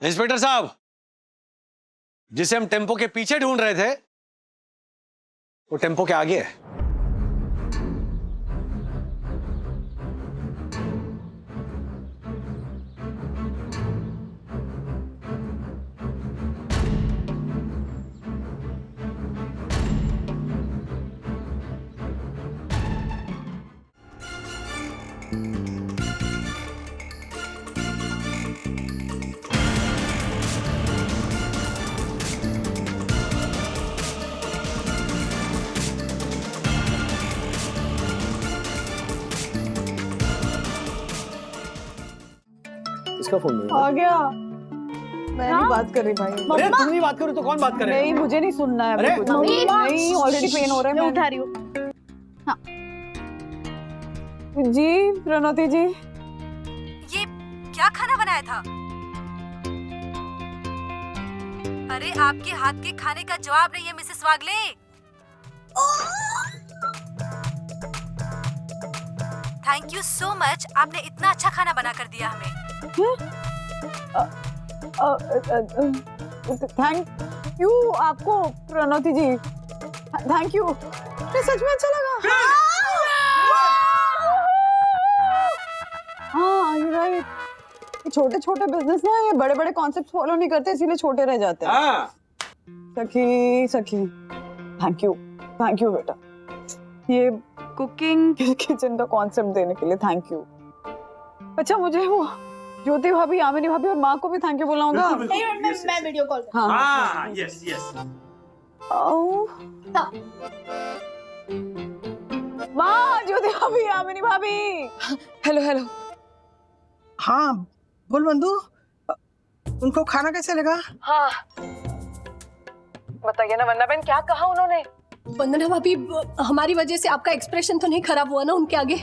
Inspector साहब, जिसे हम टेम्पो के पीछे ढूंढ रहे थे वो टेम्पो के आगे है। इसका फोन नहीं आ गया। मैं नहीं बात कर रही भाई। अरे तुम नहीं बात करो तो कौन बात करे? नहीं, मुझे नहीं सुनना है। अरे, कुछ नहीं, ऑलरेडी पेन हो रहा है। मैं मैं उठा रही हूँ। जी प्रणति जी, ये क्या खाना बनाया था? अरे आपके हाथ के खाने का जवाब नहीं है Mrs Wagle. Thank you so much, आपने इतना अच्छा खाना बना कर दिया हमें। थैंक यू आपको प्रणति जी, थैंक यू। सच में अच्छा लगा। हाँ राइट। छोटे छोटे बिजनेस ना ये बड़े बड़े कॉन्सेप्ट फॉलो नहीं करते, इसीलिए छोटे रह जाते हैं। हाँ। सखी सखी, थैंक यू बेटा, ये कुकिंग किचन का कॉन्सेप्ट देने के लिए थैंक यू। अच्छा, मुझे वो ज्योति भाभी, यामिनी भाभी और माँ को भी थैंक यू बोलना होगा। मैं वीडियो कॉल। हाँ यस यस। माँ, ज्योति भाभी, यामिनी भाभी। हेलो। हाँ बोल बंधु, उनको खाना कैसे लगा? हाँ बताइए ना वंदना बहन, क्या कहा उन्होंने? वंदना भाभी, हमारी वजह से आपका एक्सप्रेशन तो नहीं खराब हुआ ना उनके आगे?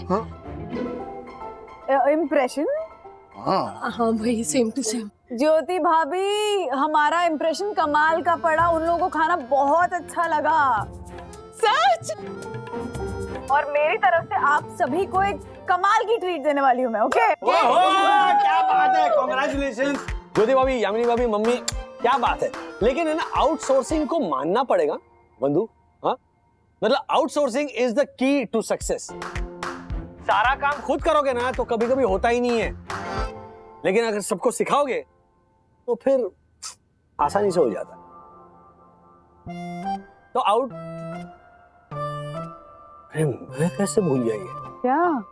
इम्प्रेशन? हाँ भाई, सेम टू सेम। ज्योति भाभी, हमारा इम्प्रेशन कमाल का पड़ा, उन लोगों को खाना बहुत अच्छा लगा। सच? और मेरी तरफ से आप सभी को एक कमाल की ट्रीट देने वाली हूँ मैं। ओके? क्या बात है, कांग्रेचुलेशंस ज्योति भाभी, यामिनी भाभी, मम्मी, क्या बात है। लेकिन है ना, आउटसोर्सिंग को मानना पड़ेगा बंधु। हाँ, मतलब outsourcing is the key to success. सारा काम खुद करोगे ना तो कभी कभी होता ही नहीं है, लेकिन अगर सबको सिखाओगे तो फिर आसानी से हो जाता है। तो मैं कैसे भूल गया ये? क्या?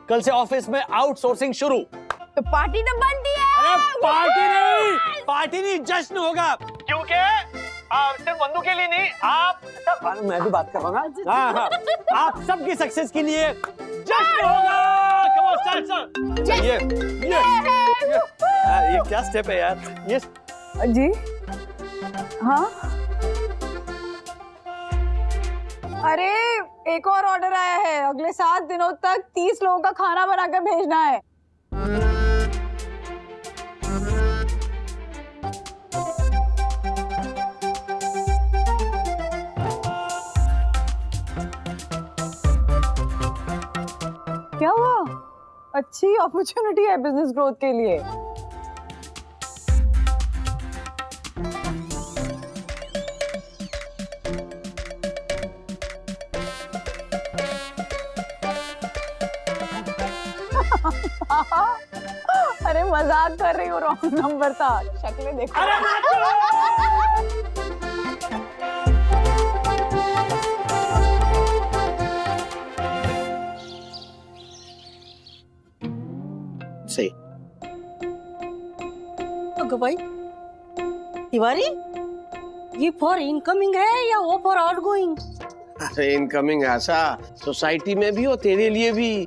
कल से ऑफिस में आउटसोर्सिंग शुरू। तो पार्टी तो बनती है। अरे पार्टी नहीं, जश्न होगा, क्योंकि सिर्फ बंधु के लिए नहीं, आप सब, मैं भी बात कर रहा हूँ ना। हाँ, आप सबकी सक्सेस के लिए जश्न होगा। Come on start sir. ये क्या स्टेप है यार ये? जी हाँ, अरे एक और ऑर्डर आया है, अगले 7 दिनों तक 30 लोगों का खाना बनाकर भेजना है। क्या हुआ? अच्छी अपॉर्चुनिटी है बिजनेस ग्रोथ के लिए। अरे मजाक कर रही हूँ, रॉन्ग नंबर था। शक्लें देखो। सही। तो भाई तिवारी, ये फॉर इनकमिंग है या वो फॉर आउटगोइंग? अरे इनकमिंग आशा, सोसाइटी में भी और तेरे लिए भी।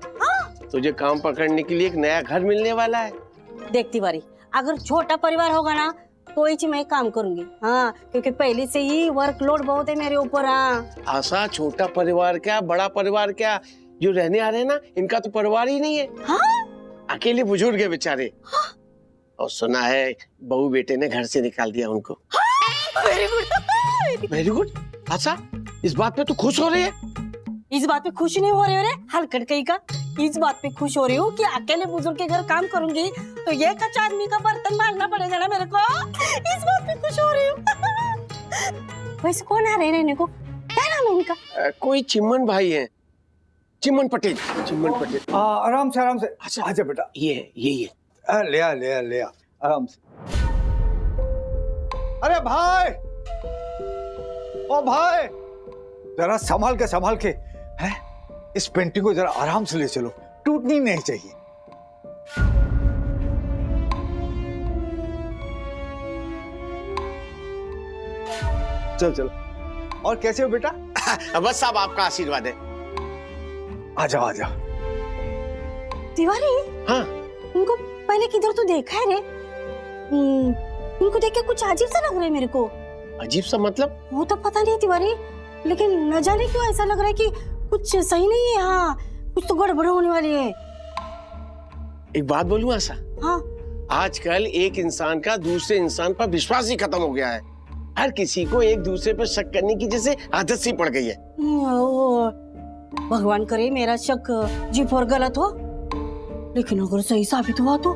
तुझे काम पकड़ने के लिए एक नया घर मिलने वाला है। देख तिवारी, अगर छोटा परिवार होगा ना तो ही मैं काम करूंगी। हाँ, क्योंकि पहले से ही वर्कलोड बहुत है मेरे ऊपर। हाँ आशा, छोटा परिवार क्या, बड़ा परिवार क्या, जो रहने आ रहे हैं ना, इनका तो परिवार ही नहीं है। हाँ? अकेले बुजुर्ग है बेचारे। और सुना है बहू बेटे ने घर से निकाल दिया उनको। Very good. Very good. Asha, इस बात पे तू खुश हो रही है? इस बात पे खुश नहीं हो रहे हो रे हलकट कहीं का। इस बात पे खुश हो रही हूँ कि अकेले बुजुर्ग के घर काम करूंगी तो ये कच्चा आदमी का बर्तन मांगना पड़ेगा ना मेरे को। इस बात पे खुश हो रही हूँ। वैसे कौन आ रहे रहने को, क्या नाम है इनका? कोई चिमन भाई है, चिमन पटेल, चिमन पटेल। आराम से आजा बेटा। ये ले आ आराम से। अरे भाई, ओ भाई, जरा संभाल के हैं, इस पेंटिंग को जरा आराम से ले चलो, टूटनी नहीं चाहिए। चलो। और कैसे हो बेटा? बस साहब आपका आशीर्वाद है। आ जाओ। तिवारी, हाँ इनको पहले किधर तो देखा है रे। इनको देख के कुछ अजीब सा लग रहा है मेरे को। अजीब सा मतलब? वो तो पता नहीं तिवारी, लेकिन न जाने क्यों ऐसा लग रहा है कि कुछ सही नहीं है। हाँ, कुछ तो गड़बड़ होने वाली है। एक बात बोलूं आशा? हाँ। आजकल एक इंसान का दूसरे इंसान पर विश्वास ही खत्म हो गया है। हर किसी को एक दूसरे पर शक करने की जैसे आदत सी पड़ गई है। भगवान करे मेरा शक जीप और गलत हो, लेकिन अगर सही साबित हुआ तो।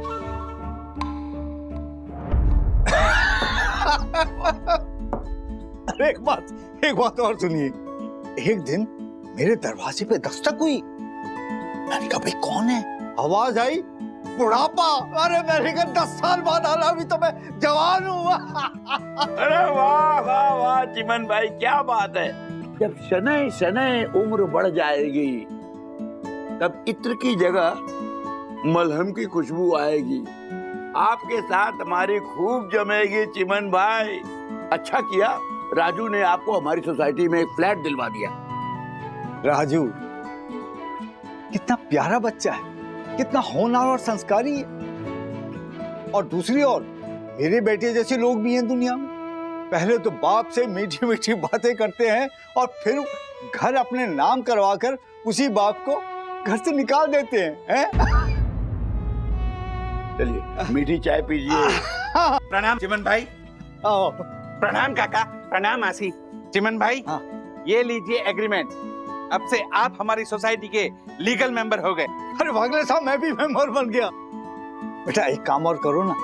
अरे एक बात और सुनिए। एक दिन मेरे दरवाजे पे दस्तक हुई। मैंने कहा भाई कौन है? आवाज आई बुढ़ापा। अरे मैंने कहा 10 साल बाद आना, अभी तो मैं जवान हूँ। अरे वाह चिमन भाई, क्या बात है। जब शनय शनय उम्र बढ़ जाएगी तब इत्र की जगह मलहम की खुशबू आएगी। आपके साथ हमारी खूब जमेगी चिमन भाई। अच्छा किया राजू ने आपको हमारी सोसाइटी में एक फ्लैट दिलवा दिया। राजू कितना प्यारा बच्चा है, कितना होनहार और संस्कारी है। और दूसरी ओर मेरे बेटे जैसे लोग भी हैं दुनिया में। पहले तो बाप से मीठी मीठी बातें करते हैं और फिर घर अपने नाम करवाकर उसी बाप को घर से निकाल देते हैं। चलिए मीठी चाय पीजिए। प्रणाम चिमन भाई। प्रणाम काका, प्रणाम मासी। चिमन भाई, ये लीजिए एग्रीमेंट। अब से आप हमारी सोसाइटी के लीगल मेंबर हो गए। अरे वागले साहब, मैं भी मेंबर बन गया। बेटा एक काम और करो ना,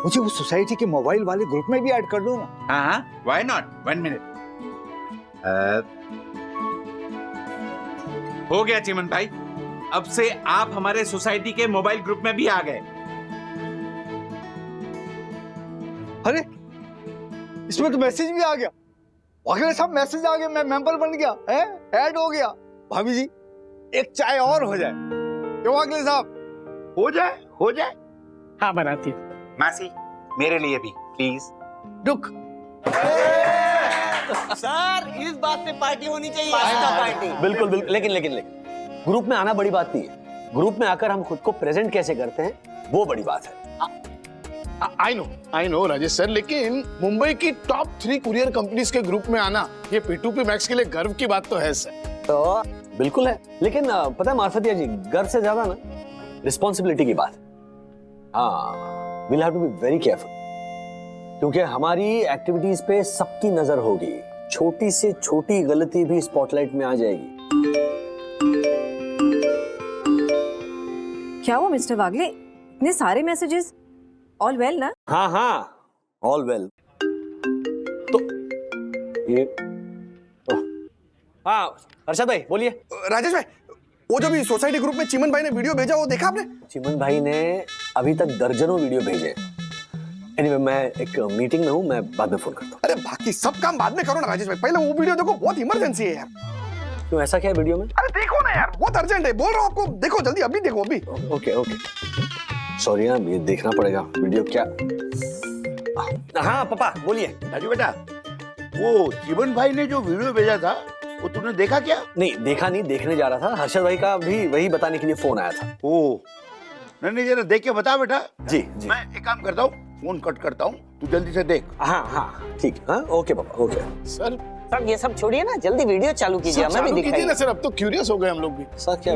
मुझे उस सोसाइटी के मोबाइल वाले ग्रुप में भी ऐड कर दो ना। हाँ, व्हाई नॉट। 1 मिनट। हो गया चिमन भाई, अब से आप हमारे सोसाइटी के मोबाइल ग्रुप में भी आ गए। अरे इसमें तो मैसेज भी आ गया। वागले साहब मैसेज आ गया, मैं मेंबर बन गया है, ऐड हो गया। भाभी जी एक चाय और हो जाए क्यों वागले साहब? हो जाए। हाँ बनाती हूँ। मासी मेरे लिए भी प्लीज। रुक। सर इस बात पे पार्टी होनी चाहिए। पार्टी बिल्कुल। लेकिन ग्रुप में आना बड़ी बात नहीं है। ग्रुप में आकर हम खुद को प्रेजेंट कैसे करते हैं वो बड़ी बात है। आई नो राजेश सर, लेकिन मुंबई की टॉप 3 कुरियर कंपनीज के ग्रुप में आना ये P2P मैक्स के लिए गर्व की बात तो है सर। तो बिल्कुल है, लेकिन पता है मार्फतिया जी, गर्व से ज्यादा ना रिस्पॉन्सिबिलिटी की बात। हाँ, we'll have to be very careful, क्योंकि हमारी एक्टिविटीज पे सबकी नजर होगी। छोटी से छोटी गलती भी स्पॉटलाइट में आ जाएगी। क्या हुआ मिस्टर वागले, इतने सारे मैसेजेस? ऑल वेल ना? हाँ, ऑल वेल। तो ये हाँ हर्षद भाई बोलिए। राजेश भाई, वो जो भी सोसाइटी ग्रुप में चिमन भाई ने वीडियो भेजा वो देखा आपने? चिमन भाई ने अभी तक दर्जनों वीडियो भेजे। एनीवे, मैं एक मीटिंग में हूँ, मैं बाद में फोन करता हूँ। अरे बाकी सब काम बाद में करो ना राजेश भाई, पहले वो वीडियो देखो, बहुत इमरजेंसी है यार। क्यों, ऐसा क्या है वीडियो में? अरे देखो ना यार, बहुत अर्जेंट है, बोल रहा हूँ आपको, देखो जल्दी, अभी देखो अभी। ओके सॉरी यार, ये देखना पड़ेगा वीडियो। क्या? हाँ पापा बोलिए। राजू बेटा, वो चिमन भाई ने जो वीडियो भेजा था वो तुमने देखा क्या? नहीं देखा नहीं, देखने जा रहा था। हर्षद भाई का भी वही बताने के लिए फोन आया था। ओ नहीं, जरा देख के बता बेटा। जी। मैं एक काम करता हूँ, फोन कट करता हूँ, तू जल्दी से देख। हाँ ठीक। हाँ ओके पापा, ओके। सर ये सब छोड़िए ना, जल्दी वीडियो चालू कीजिए, हमें भी दिखाइए ना सर, अब तो क्यूरियस हो गए हम लोग भी। सर क्या?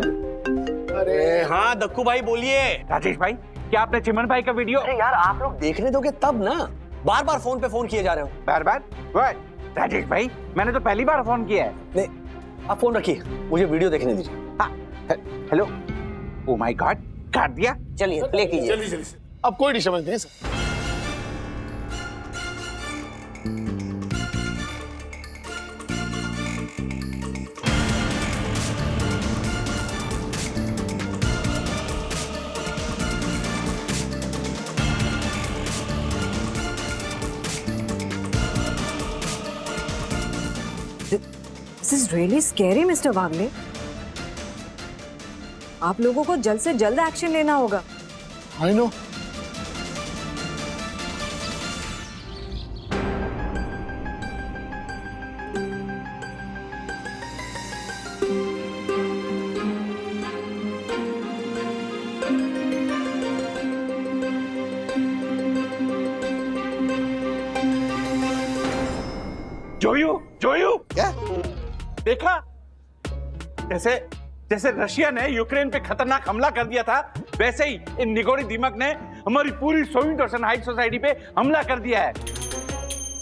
अरे हाँ दक्कू भाई बोलिए। राजेश भाई, क्या आपने चिमन भाई का वीडियो? अरे यार आप लोग देखने दोगे तब ना, बार बार फोन पे फोन किए जा रहे हो। बार? राजेश भाई, मैंने तो पहली बार फोन किया है। नहीं, आप फोन रखिए, मुझे वीडियो देखने दीजिए। हाँ हेलो, ओ माय गॉड, काट दिया। चलिए प्ले कीजिए। चलिए अब कोई डिस्टर्बेंस नहीं है sir. This is really scary, Mr. वागले। आप लोगों को जल्द से जल्द एक्शन लेना होगा। I know. जोयू क्या देखा? जैसे जैसे रशिया ने यूक्रेन पे खतरनाक हमला कर दिया था, वैसे ही इन निगोरी दीमक ने हमारी पूरी सोवियत हाई सोसाइटी पे हमला कर दिया है।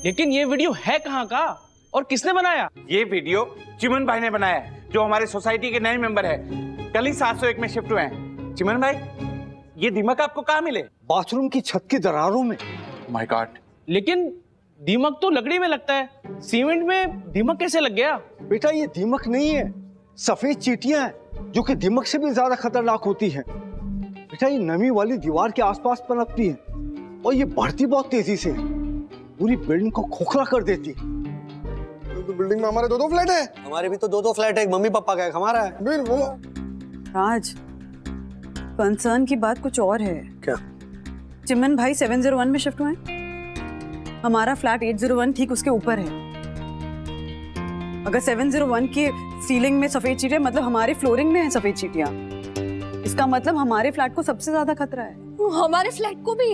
लेकिन ये वीडियो है कहाँ का और किसने बनाया? ये वीडियो चिमन भाई ने बनाया है, जो हमारे सोसाइटी के नए मेंबर है। कल ही 701 में शिफ्ट हुए हैं। चिमन भाई, ये दीमक आपको कहाँ मिले? बाथरूम की छत की दरारों में। My God. लेकिन दीमक तो लकड़ी में लगता है, सीमेंट में दीमक कैसे लग गया? बेटा ये दीमक नहीं है, सफेद चींटियां हैं जो कि दीमक से भी ज्यादा खतरनाक होती हैं। बेटा ये नमी वाली दीवार के आसपास पनपती हैं और ये बढ़ती बहुत तेजी से है, पूरी बिल्डिंग को खोखला कर देती। तो बिल्डिंग में हमारे 2-2 फ्लैट है। हमारे भी तो 2-2 फ्लैट है, एक मम्मी पापा का, एक हमारा है। राज, कंसर्न की बात कुछ और है। क्या? चिमन भाई 701 में शिफ्ट हुए, हमारा फ्लैट 801 ठीक उसके ऊपर है। अगर 701 के सीलिंग में सफेद चींटियां, मतलब हमारे फ्लोरिंग में है सफेद चींटियां, इसका मतलब हमारे फ्लैट को सबसे ज्यादा खतरा है। हमारे फ्लैट को भी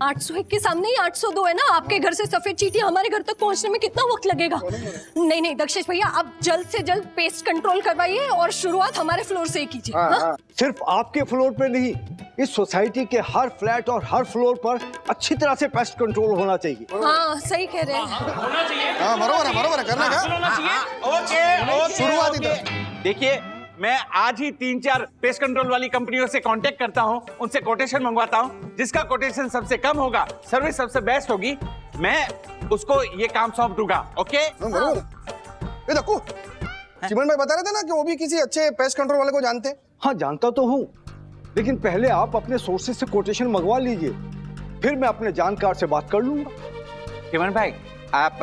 801 के सामने ही 802 है ना। आपके घर से सफेद चींटियां हमारे घर तक पहुंचने में कितना वक्त लगेगा? नहीं नहीं दक्षेश भैया, आप जल्द से जल्द पेस्ट कंट्रोल करवाइए और शुरुआत हमारे फ्लोर से ही कीजिए। हाँ? सिर्फ आपके फ्लोर पे नहीं, इस सोसाइटी के हर फ्लैट और हर फ्लोर पर अच्छी तरह से पेस्ट कंट्रोल होना चाहिए। हाँ सही कह रहे हैं। होना चाहिए। हाँ बरोबर है, करना क्या? होना चाहिए। ओके शुरुआत इधर। देखिए, मैं आज ही 3-4 पेस्ट कंट्रोल वाली कंपनियों से कांटेक्ट करता हूं, उनसे कोटेशन मंगवाता हूं। जिसका कोटेशन सबसे कम होगा, सर्विस सबसे बेस्ट होगी, मैं उसको ये काम सौंप दूंगा। ओके? बरोबर। ये देखो, चिमन भाई बता रहे थे ना कि वो भी किसी अच्छे पेस्ट कंट्रोल वाले को जानते हैं। हाँ जानता तो हूँ, लेकिन पहले आप अपने सोर्सेज से कोटेशन मंगवा लीजिए, फिर मैं अपने जानकार से बात कर लूंगा। चिमन भाई, आप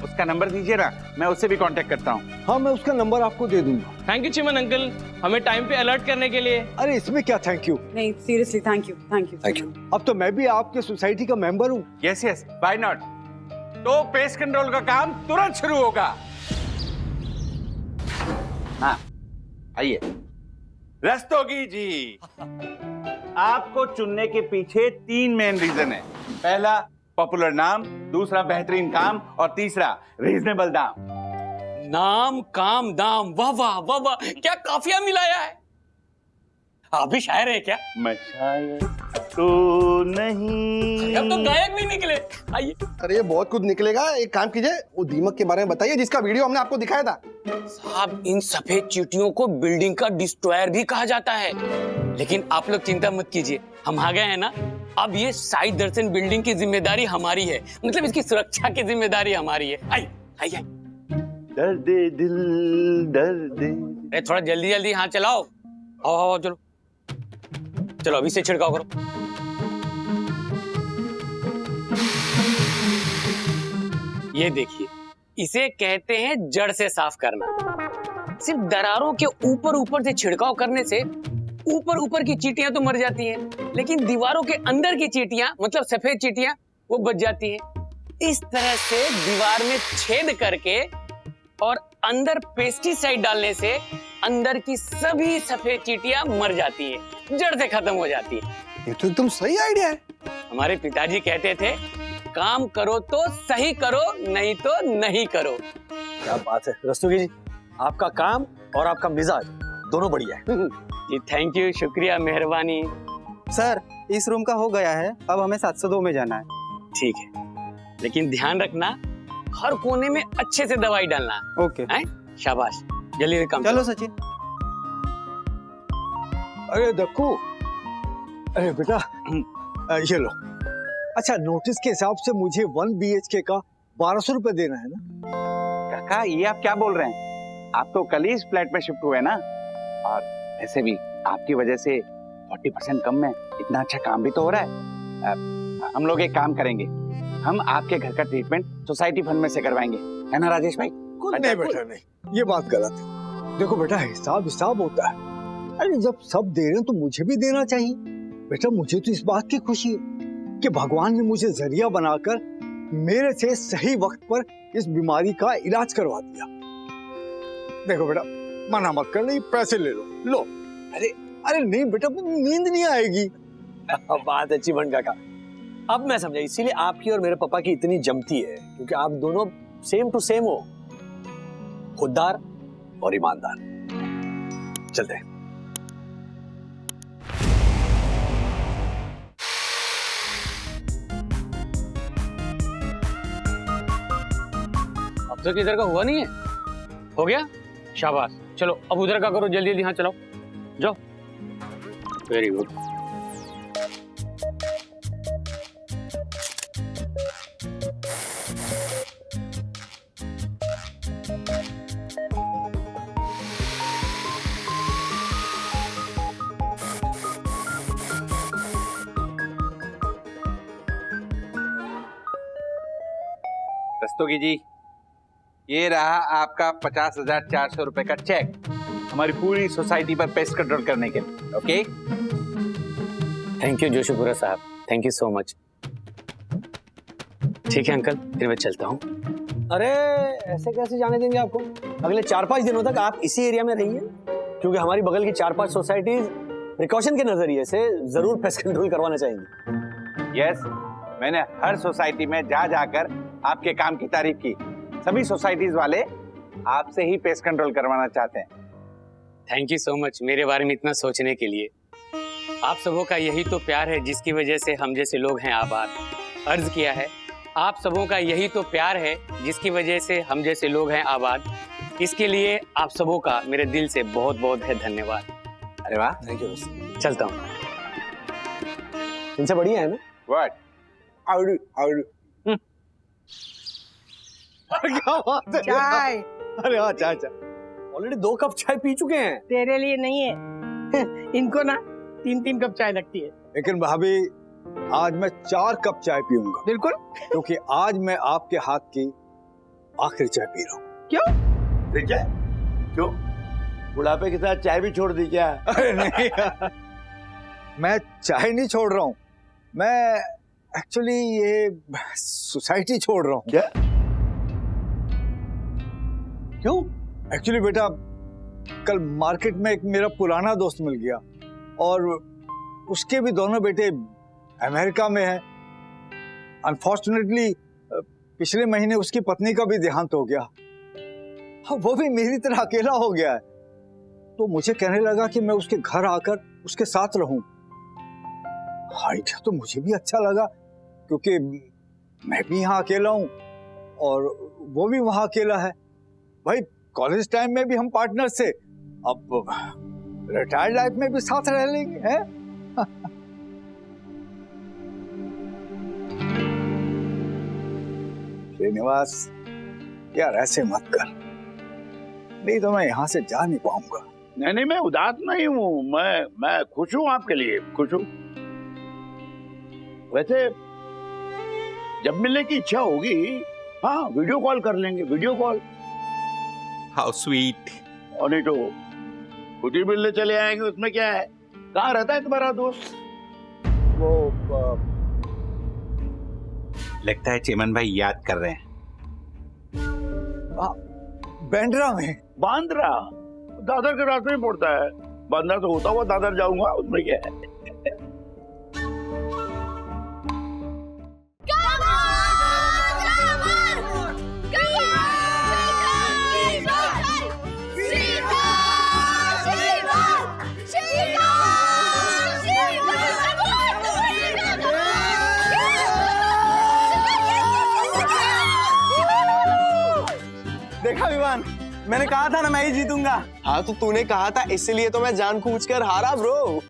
उसका नंबर दीजिए ना, मैं उससे भी कांटेक्ट करता हूँ। हाँ मैं उसका नंबर आपको दे दूंगा। थैंक यू चिमन अंकल, हमें टाइम पे अलर्ट करने के लिए। अरे इसमें क्या थैंक यू? नहीं seriously thank you, thank you, thank you. अब तो मैं भी आपके सोसाइटी का मेंबर हूँ। Yes yes, why not. तो पेस्ट कंट्रोल का काम तुरंत शुरू होगा। हाँ आइए। रस्तोगी जी, आपको चुनने के पीछे 3 मेन रीजन है। पहला पॉपुलर नाम, दूसरा बेहतरीन काम और तीसरा रीजनेबल दाम। नाम काम दाम, वाह वाह वाह वाह, क्या काफिया मिलाया है। आप भी शायर है क्या? मैं शायर तो नहीं। अब तो गायक भी निकले। आइए। अरे ये बहुत कुछ निकलेगा। एक काम कीजिए, वो दीमक के बारे में बताइए जिसका वीडियो हमने आपको दिखाया था। साहब, इन सफेद चींटियों को बिल्डिंग का डिस्ट्रॉयर भी कहा जाता है, लेकिन आप लोग चिंता मत कीजिए, हम आ गए हैं ना। अब ये साई दर्शन बिल्डिंग की जिम्मेदारी हमारी है, मतलब इसकी सुरक्षा की जिम्मेदारी हमारी है। आइए आइए। दर्द दिल दर्द। अरे थोड़ा जल्दी जल्दी हाथ चलाओ। आओ चलो चलो, अभी से छिड़काव करो। ये देखिए, इसे कहते हैं जड़ से साफ करना। सिर्फ दरारों के ऊपर ऊपर से छिड़काव करने से ऊपर ऊपर की चींटियां तो मर जाती हैं, लेकिन दीवारों के अंदर की चींटियां, मतलब सफेद चींटियां, वो बच जाती हैं। इस तरह से दीवार में छेद करके और अंदर पेस्टिसाइड डालने से अंदर की सभी सफेद चींटियां मर जाती हैं, जड़ से खत्म हो जाती है। ये तो एकदम सही आइडिया है। हमारे पिताजी कहते थे, काम करो तो सही करो, नहीं तो नहीं करो। क्या बात है रस्तोगी जी, आपका काम और आपका मिजाज दोनों बढ़िया है। जी थैंक यू, शुक्रिया, मेहरबानी। सर इस रूम का हो गया है, अब हमें 702 में जाना है। ठीक है, लेकिन ध्यान रखना, हर कोने में अच्छे से दवाई डालना। ओके। शाबाश, जल्दी से काम चलो सचिन। अरे दक्कू, अरे बेटा ये लो। अच्छा, नोटिस के हिसाब से मुझे 1 BHK का 1200 रुपए देना है ना? काका ये आप क्या बोल रहे हैं? आप तो कल ही इस फ्लैट में शिफ्ट हुए ना, और ऐसे भी आपकी वजह से 40% कम में इतना अच्छा काम भी तो हो रहा है। हम लोग एक काम करेंगे, हम आपके घर का ट्रीटमेंट सोसाइटी फंड में से करवाएंगे, है ना राजेश भाई? नहीं बेटा नहीं, ये बात गलत है। देखो बेटा, हिसाब हिसाब होता है। अरे जब सब दे रहे हैं तो मुझे भी देना चाहिए। बेटा मुझे तो इस बात की खुशी है कि भगवान ने मुझे जरिया बनाकर मेरे से सही वक्त पर इस बीमारी का इलाज करवा दिया। देखो बेटा, मना मत कर, नहीं पैसे ले लो। अरे अरे नहीं बेटा, नींद नहीं आएगी। बात है चिमन काका, अब मैं समझा इसीलिए आपकी और मेरे पापा की इतनी जमती है, क्योंकि आप दोनों सेम टू सेम हो, खुददार और ईमानदार। चलते हैं। अब तक इधर का हुआ नहीं है, हो गया? शाबाश, चलो अब उधर का करो, जल्दी जल्दी। हाँ चलाओ, जाओ। Very good. रस्तोगी जी, ये रहा आपका 50,400 रुपए का चेक हमारी पूरी सोसाइटी पर पेस्ट कंट्रोल करने के लिए। ओके, थैंक यू जोशीपुरा साहब, थैंक यू सो मच। ठीक है अंकल, फिर मैं चलता हूँ। अरे ऐसे कैसे जाने देंगे आपको? अगले 4-5 दिनों तक आप इसी एरिया में रहिए, क्योंकि हमारी बगल की 4-5 सोसाइटीज प्रिकॉशन के नजरिए से जरूर पेस्ट कंट्रोल करवाना चाहेंगी। यस, मैंने हर सोसाइटी में जा जाकर आपके काम की तारीफ की। सभी सोसाइटीज वाले आपसे ही पेस्ट कंट्रोल करवाना चाहते हैं। थैंक यू सो मच मेरे बारे में इतना सोचने के लिए। आप सबों का यही तो प्यार है जिसकी वजह से हम जैसे लोग हैं आबाद। अर्ज किया है, आप सबों का यही तो प्यार है जिसकी वजह से हम जैसे लोग हैं आबाद। इसके लिए आप सबों का मेरे दिल से बहुत बहुत है धन्यवाद। अरे वाह, थैंक यू। चलता हूँ। इनसे बढ़िया है ना? व्हाट? क्या बात है? चाय। अरे हाँ, चाय। ऑलरेडी 2 कप चाय पी चुके हैं। तेरे लिए नहीं है, इनको ना 3-3 कप चाय लगती है। लेकिन भाभी, आज मैं 4 कप चाय पीऊंगा। बिल्कुल। क्योंकि आज मैं आपके हाथ की आखिरी चाय पी रहा हूँ। क्यों? ठीक है, क्यों? बुढ़ापे के साथ चाय भी छोड़ दी क्या? अरे नहीं, मैं चाय नहीं छोड़ रहा हूँ, मैं एक्चुअली ये सोसाइटी छोड़ रहा हूँ। क्या? क्यों? एक्चुअली बेटा, कल मार्केट में एक मेरा पुराना दोस्त मिल गया और उसके भी दोनों बेटे अमेरिका में हैं। अनफॉर्चुनेटली पिछले महीने उसकी पत्नी का भी देहांत हो गया। वो भी मेरी तरह अकेला हो गया है। तो मुझे कहने लगा कि मैं उसके घर आकर उसके साथ रहूं। आइडिया तो मुझे भी अच्छा लगा, क्योंकि मैं भी यहाँ अकेला हूँ और वो भी वहाँ अकेला है। भाई, कॉलेज टाइम में भी हम पार्टनर थे, अब रिटायर्ड लाइफ में भी साथ रह लेंगे, हैं? श्रीनिवास यार, ऐसे मत कर, नहीं तो मैं यहाँ से जा नहीं पाऊंगा। नहीं, मैं उदास नहीं हूँ, मैं खुश हूँ, आपके लिए खुश हूँ। वैसे जब मिलने की इच्छा होगी, हाँ वीडियो कॉल कर लेंगे, वीडियो कॉल। How sweet. और नहीं तो खुद ही मिलने चले आएंगे, उसमें क्या है। कहाँ रहता है तुम्हारा दोस्त? वो लगता है चेमन भाई याद कर रहे हैं। बांद्रा में। बांद्रा दादर के रास्ते में पड़ता है। बांद्रा तो होता हुआ दादर जाऊंगा, उसमें क्या है। देखा विमान, मैंने कहा था ना मैं ही जीतूंगा। हाँ तो तूने कहा था इसलिए तो मैं जानबूझकर हारा ब्रो।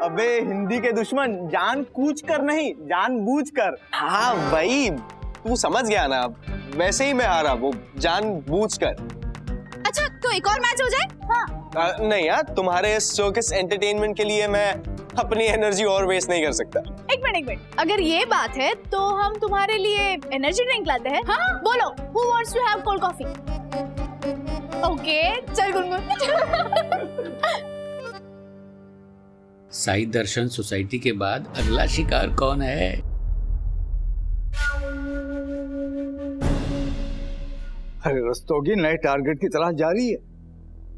अबे हिंदी के दुश्मन, जानबूझकर नहीं जानबूझकर। हाँ भाई तू समझ गया ना, वैसे ही मैं हारा, वो जानबूझकर। अच्छा तो एक और मैच हो जाए? हाँ। नहीं यार, तुम्हारे इस शोकेस एंटरटेनमेंट के लिए मैं अपनी एनर्जी और वेस्ट नहीं कर सकता। एक मिनट, अगर ये बात है तो हम तुम्हारे लिए एनर्जी ड्रिंक लाते हैं। हाँ बोलो, who wants to have cold coffee? Okay चल गुनगुन। साई दर्शन सोसाइटी के बाद अगला शिकार कौन है? अरे रस्तोगी नए टारगेट की तरह जारी है।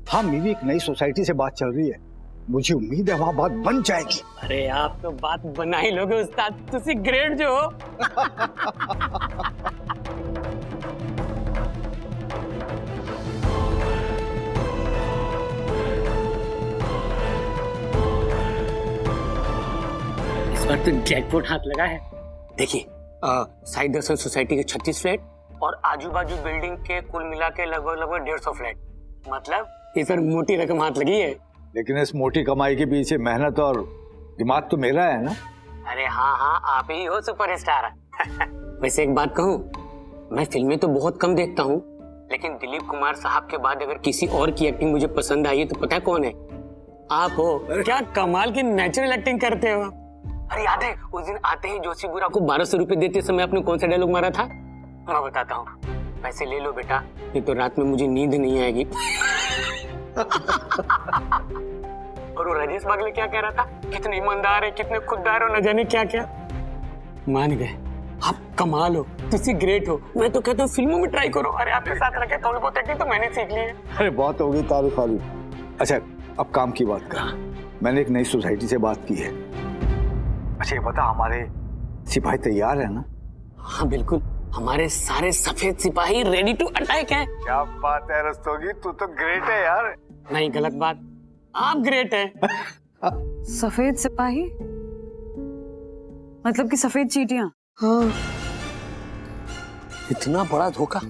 हाँ मेरी एक नई सोसाइटी से बात चल रही है, मुझे उम्मीद है वहां बात बन जाएगी। अरे आप तो बात बना ही लोगे उस्ताद, तुसी ग्रेट जो हो। इस बार तो जैकपॉट हाथ लगा है। देखिए साई दर्शन सोसाइटी के 36 फ्लैट और आजू बाजू बिल्डिंग के कुल मिला के लगभग 150 फ्लैट, मतलब इस पर मोटी रकम हाथ लगी है। लेकिन इस मोटी कमाई के पीछे मेहनत और दिमाग तो मेरा है ना। अरे हाँ आप ही हो सुपरस्टार। वैसे एक बात कहूँ, मैं फिल्में तो बहुत कम देखता हूँ, लेकिन दिलीप कुमार साहब के बाद अगर किसी और की एक्टिंग मुझे पसंद आई है तो पता है कौन है? आप हो। क्या कमाल की नेचुरल एक्टिंग करते हो। अरे याद है उस दिन आते ही जोशी बुरा को 1200 रुपए देते समय आपने कौन सा डायलॉग मारा था? मैं बताता हूँ, पैसे ले लो बेटा, नहीं तो रात में मुझे नींद नहीं आएगी। और वो राजेश बागले क्या कह रहा था, कितने ईमानदार है, कितने खुददार हो, न जाने क्या क्या। मान गए, आप कमाल हो, तुसी ग्रेट हो। मैं तो कहता हूँ फिल्मों में ट्राई करो। अरे आपके साथ रखे थोड़ी बहुत एक्टिंग तो मैंने सीख ली है। अरे बहुत हो गई तारीफ वाली। अच्छा अब काम की बात कर। मैंने एक नई सोसाइटी से बात की है। अच्छा ये बता, हमारे सिपाही तैयार है ना? हाँ बिल्कुल, हमारे सारे सफेद सिपाही रेडी टू अटैक हैं। क्या बात है रस्तोगी, तू तो ग्रेट है यार। नहीं गलत बात, आप ग्रेट हैं। सफेद सिपाही मतलब कि सफेद चींटियां? हाँ इतना बड़ा धोखा,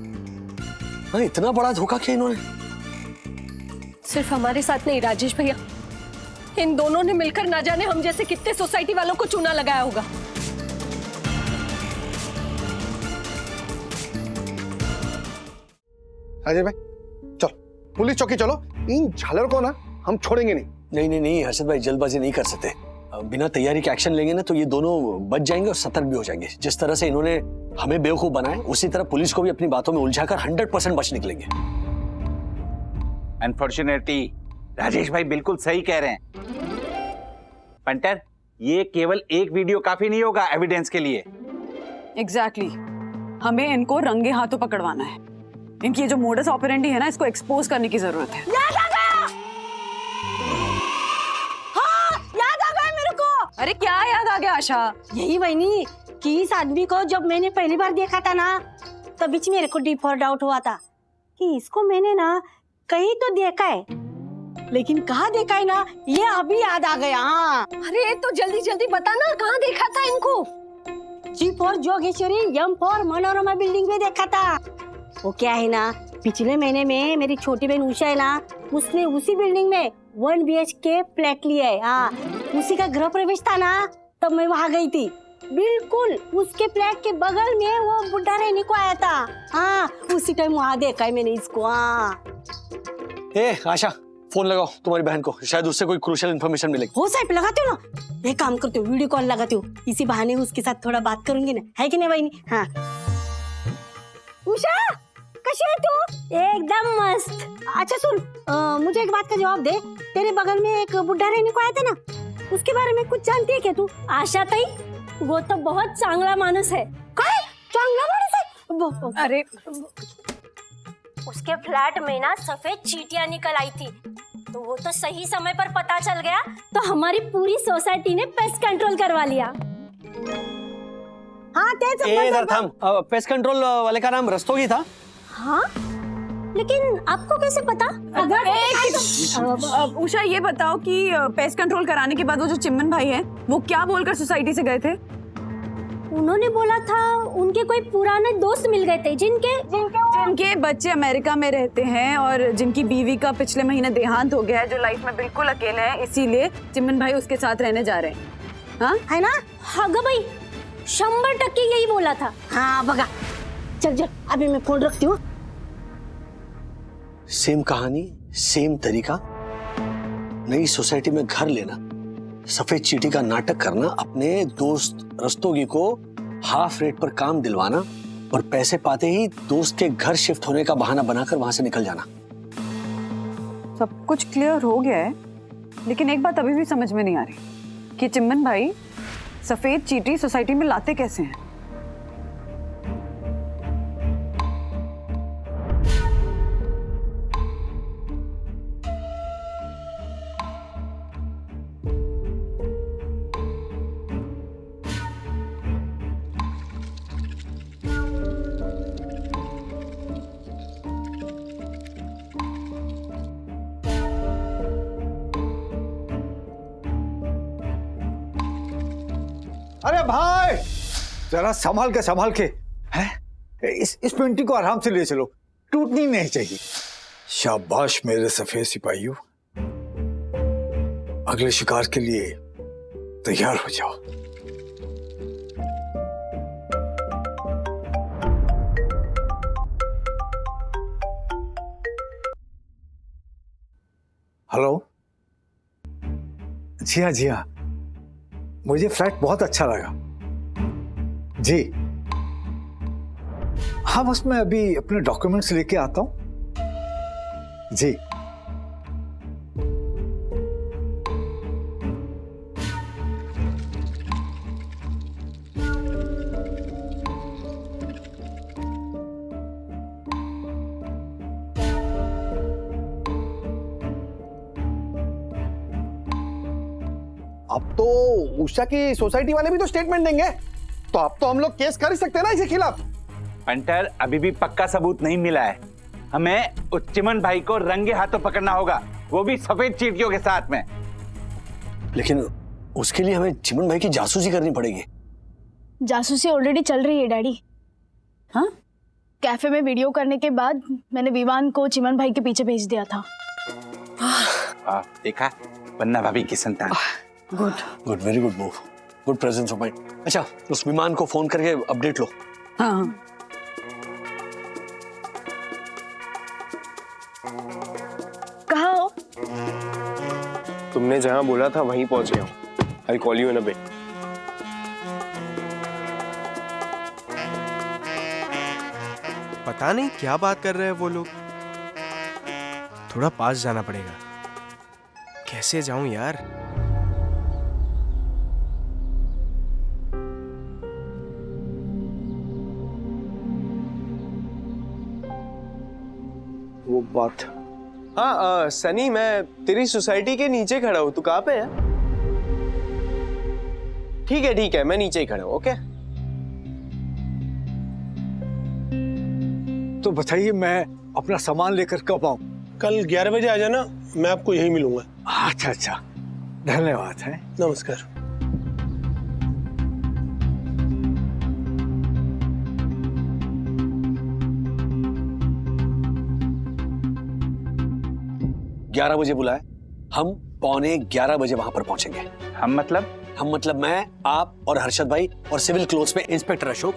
हाँ इतना बड़ा धोखा किया इन्होंने। सिर्फ हमारे साथ नहीं राजेश भैया, इन दोनों ने मिलकर ना जाने हम जैसे कितने सोसाइटी वालों को चूना लगाया होगा। अजय भाई चलो पुलिस चौकी चलो, इन झालर को ना हम छोड़ेंगे नहीं। नहीं हर्षद भाई, जल्दबाजी नहीं कर सकते। बिना तैयारी के एक्शन लेंगे ना तो ये दोनों बच जाएंगे और सतर्क भी हो जाएंगे। जिस तरह से इन्होंने हमें बेवकूफ बनाया, उसी तरह पुलिस को भी अपनी बातों में उलझाकर 100% बच निकलेंगे। अनफॉर्चुनेटली राजेश भाई बिल्कुल सही कह रहे हैं। पंटर, ये केवल एक वीडियो काफी नहीं होगा एविडेंस के लिए। एग्जैक्टली, हमें इनको रंगे हाथों पकड़वाना है। इनकी ये जो मोडस ऑपरेंडी है ना, इसको एक्सपोज करने की जरूरत है। याद आ गया। हाँ याद आ गया मेरे को। अरे क्या याद आ गया आशा? यही बहनी कि इस आदमी को जब मैंने पहली बार देखा था ना, तब बीच मेरे को डीप और डाउट हुआ था कि इसको मैंने ना कहीं तो देखा है, लेकिन कहाँ देखा है ना, ये अभी याद आ गया। हाँ अरे तो जल्दी जल्दी बता ना, कहाँ देखा था इनको? G for Jogeshwari, M for Manorama building में देखा था। वो क्या है ना, पिछले महीने में मेरी छोटी बहन उषा है ना, उसने उसी बिल्डिंग में 1 BHK फ्लैट लिया है। हाँ उसी का गृह प्रवेश था ना, तब मैं वहाँ गई थी। बिल्कुल उसके फ्लैट के बगल में वो बुढ़ा रहने को आया था। हाँ उसी टाइम वहाँ देखा है मैंने इसको। हाँ आशा फोन लगाओ तुम्हारी बहन को, शायद उससे कोई क्रूशियल इन्फॉर्मेशन मिलेगी। हो साहब लगाते हो ना, एक काम करते हो वीडियो कॉल लगाते हो, इसी बहाने उसके साथ थोड़ा बात करूंगी ना, है कि नहीं बहनी? हाँ उषा कैसी है तू? एकदम मस्त। अच्छा सुन, मुझे एक बात का जवाब दे, तेरे बगल में एक बुढ़ा रहने को आया था ना, उसके बारे में कुछ जानती है क्या तू? आशा ताई, वो तो बहुत चांगला मानुस है। काय चांगला मानुस है? अरे उसके फ्लैट में ना सफेद चींटियां निकल आई थी, तो वो तो सही समय पर पता चल गया, तो हमारी पूरी सोसाइटी ने पेस्ट कंट्रोल करवा लिया। हाँ तेज इधर थम, पेस्ट कंट्रोल वाले का नाम रस्तोगी था। हाँ लेकिन आपको कैसे पता? उषा ये बताओ कि पेस्ट कंट्रोल कराने के बाद वो जो चिमन भाई है, वो क्या बोलकर सोसाइटी से गए थे? उन्होंने बोला था उनके कोई पुराने दोस्त मिल गए थे जिनके बच्चे अमेरिका में रहते हैं और जिनकी बीवी का पिछले महीने देहांत हो गया है, जो लाइफ में बिल्कुल अकेले हैं, इसीलिए चिमन भाई उसके साथ रहने जा रहे हैं। हाँ है ना? हाँ गा भाई, 100% यही बोला था। हाँ बगा, चल चल अभी मैं फोन रखती हूँ। सेम कहानी, सेम तरीका, नई सोसाइटी में घर लेना, सफेद चीटी का नाटक करना, अपने दोस्त रस्तोगी को हाफ रेट पर काम दिलवाना और पैसे पाते ही दोस्त के घर शिफ्ट होने का बहाना बनाकर वहां से निकल जाना। सब कुछ क्लियर हो गया है, लेकिन एक बात अभी भी समझ में नहीं आ रही कि चिमन भाई सफेद चीटी सोसाइटी में लाते कैसे हैं। अरे भाई जरा संभाल के हैं, इस पेंटिंग को आराम से ले चलो, टूटनी नहीं चाहिए। शाबाश मेरे सफेद सिपाहियों, अगले शिकार के लिए तैयार हो जाओ। हेलो, जी हाँ, मुझे फ्लैट बहुत अच्छा लगा जी। हाँ बस मैं अभी अपने डॉक्यूमेंट्स लेके आता हूं जी। अब तो उषा की सोसाइटी वाले भी तो स्टेटमेंट देंगे, तो अब तो हम लोग केस कर ही सकते हैं ना इसके खिलाफ। पंटर, अभी भी पक्का सबूत नहीं मिला है। हमें उस चिमन भाई को रंगे हाथों पकड़ना होगा, वो भी सफेद चींटियों के साथ में। लेकिन उसके लिए हमें चिमन भाई की जासूसी करनी पड़ेगी। जासूसी ऑलरेडी चल रही है डैडी। हाँ, कैफे में वीडियो करने के बाद मैंने विवान को चिमन भाई के पीछे भेज दिया था। देखा, पन्ना भाभी की संतान। Good, very good move, good presence of mind. अच्छा, उस विमान को फोन करके अपडेट लो। हाँ। कहाँ हो? तुमने जहां बोला था वहीं पहुंच गया हूं। I call you in a bit. पता नहीं क्या बात कर रहे हैं वो लोग, थोड़ा पास जाना पड़ेगा। कैसे जाऊं यार? वो बात, हाँ सनी, मैं तेरी सोसाइटी के नीचे खड़ा हूँ। तू कहाँ पे है? ठीक है, मैं नीचे ही खड़ा हूँ। ओके, तो बताइए मैं अपना सामान लेकर कब आऊं? कल 11 बजे आ जाना, मैं आपको यहीं मिलूंगा। अच्छा, धन्यवाद है। नमस्कार। ग्यारह बजे बुलाए, हम 11:15 बजे वहां पर पहुंचेंगे। हम मतलब मैं, आप और हर्षद भाई और सिविल क्लोथ्स में इंस्पेक्टर अशोक।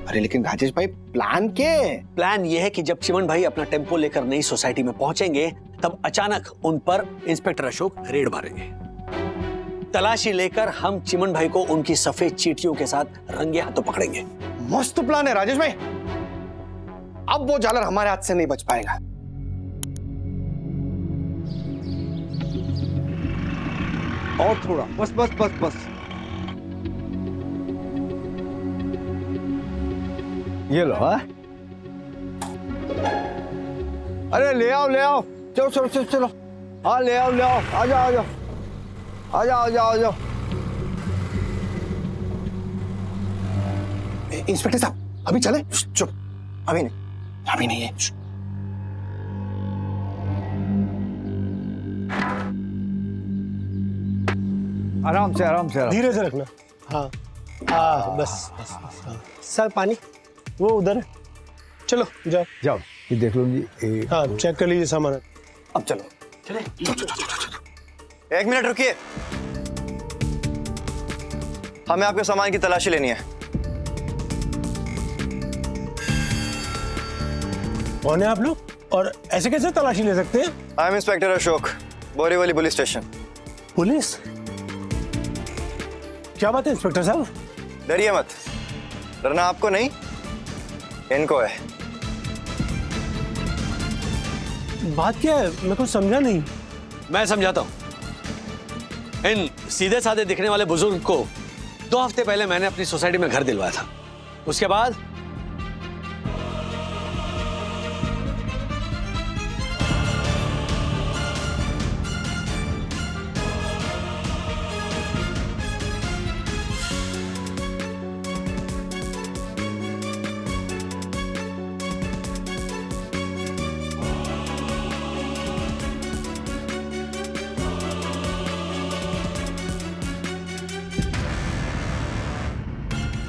अरे लेकिन राजेश भाई, प्लान क्या है? प्लान यह है कि जब चिमन भाई अपना टेम्पो लेकर नई सोसाइटी में पहुंचेंगे, तब अचानक उन पर इंस्पेक्टर अशोक रेड मारेंगे। तलाशी लेकर हम चिमन भाई को उनकी सफेद चींटियों के साथ रंगे हाथों पकड़ेंगे। मस्त प्लान है राजेश भाई। अब वो जालर हमारे हाथ से नहीं बच पाएगा। और थोड़ा, बस। ये लो। हाँ, अरे ले आओ, चलो। हाँ ले आओ, आ जाओ। इंस्पेक्टर साहब, अभी चले? चुप, अभी नहीं है। आराम से धीरे से रखना। हाँ, बस बस बस, हाँ। सर पानी वो उधर है। चलो जाओ जाओ, ये देख लो जी। हाँ चेक कर लीजिए सामान। अब चलो। चले। एक मिनट रुकिए, हमें आपके सामान की तलाशी लेनी है। कौन है आप लोग और ऐसे कैसे तलाशी ले सकते हैं? I am inspector Ashok, Borivali police station. Police? क्या बात है इंस्पेक्टर साहब? डरिए मत, डरना आपको नहीं इनको है। बात क्या है, मैं कुछ समझा नहीं। मैं समझाता हूं। इन सीधे साधे दिखने वाले बुजुर्ग को 2 हफ्ते पहले मैंने अपनी सोसाइटी में घर दिलवाया था। उसके बाद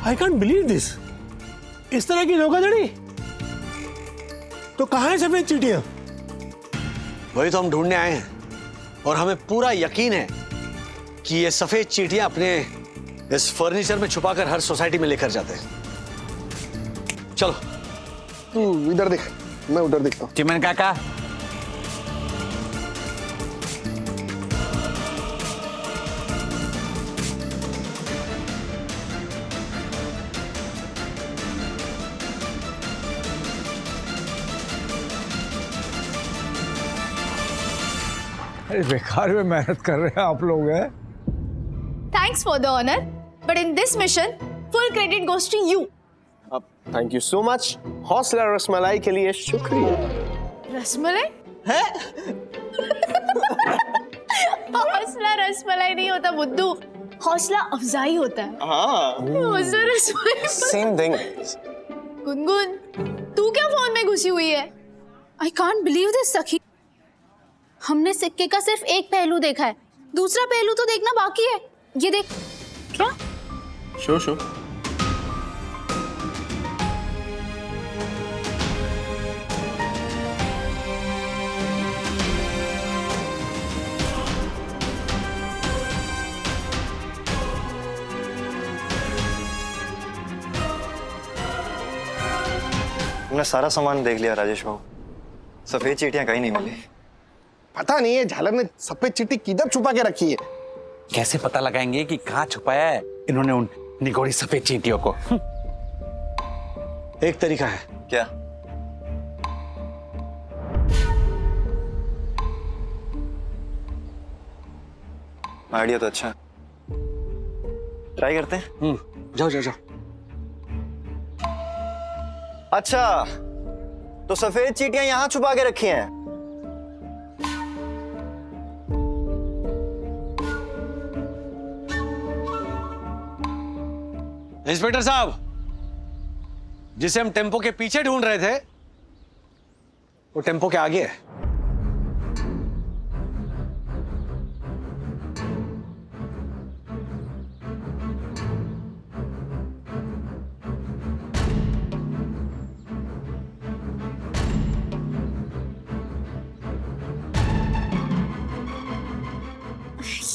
आई कांट बिलीव दिस। इस तरह की धोखाधड़ी? तो कहां है सफेद चींटियां? वही तो हम ढूंढने आए हैं और हमें पूरा यकीन है कि ये सफेद चींटियां अपने इस फर्नीचर में छुपाकर हर सोसाइटी में लेकर जाते हैं। चलो तू इधर देख, मैं उधर देखता हूँ। चिमन काका, अरे बेकार में मेहनत कर रहे हैं आप लोग हैं। Thanks for the honor, but in this mission, full credit goes to you. Thank you so much. हौसला रसमलाई के लिए शुक्रिया। रसमलाई? हौसला रसमलाई नहीं होता बुद्धू, हौसला अफजाई होता है। हाँ, हौसला रसमलाई। Same thing. गुनगुन, तू क्या फोन में घुसी हुई है? आई कांट बिलीव दिस सखी। हमने सिक्के का सिर्फ एक पहलू देखा है, दूसरा पहलू तो देखना बाकी है। ये देख। क्या? शो हमने सारा सामान देख लिया राजेश बाबू, सफेद चींटियां कहीं नहीं मिली। पता नहीं है झालर ने सफेद चींटी किधर छुपा के रखी है। कैसे पता लगाएंगे कि कहाँ छुपाया है इन्होंने उन निगोड़ी सफेद चींटियों को? एक तरीका है। क्या? आइडिया तो अच्छा, ट्राई करते हैं। जाओ जाओ जाओ। अच्छा, तो सफेद चींटियां यहां छुपा के रखी हैं। इंस्पेक्टर साहब, जिसे हम टेम्पो के पीछे ढूंढ रहे थे वो टेम्पो के आगे है।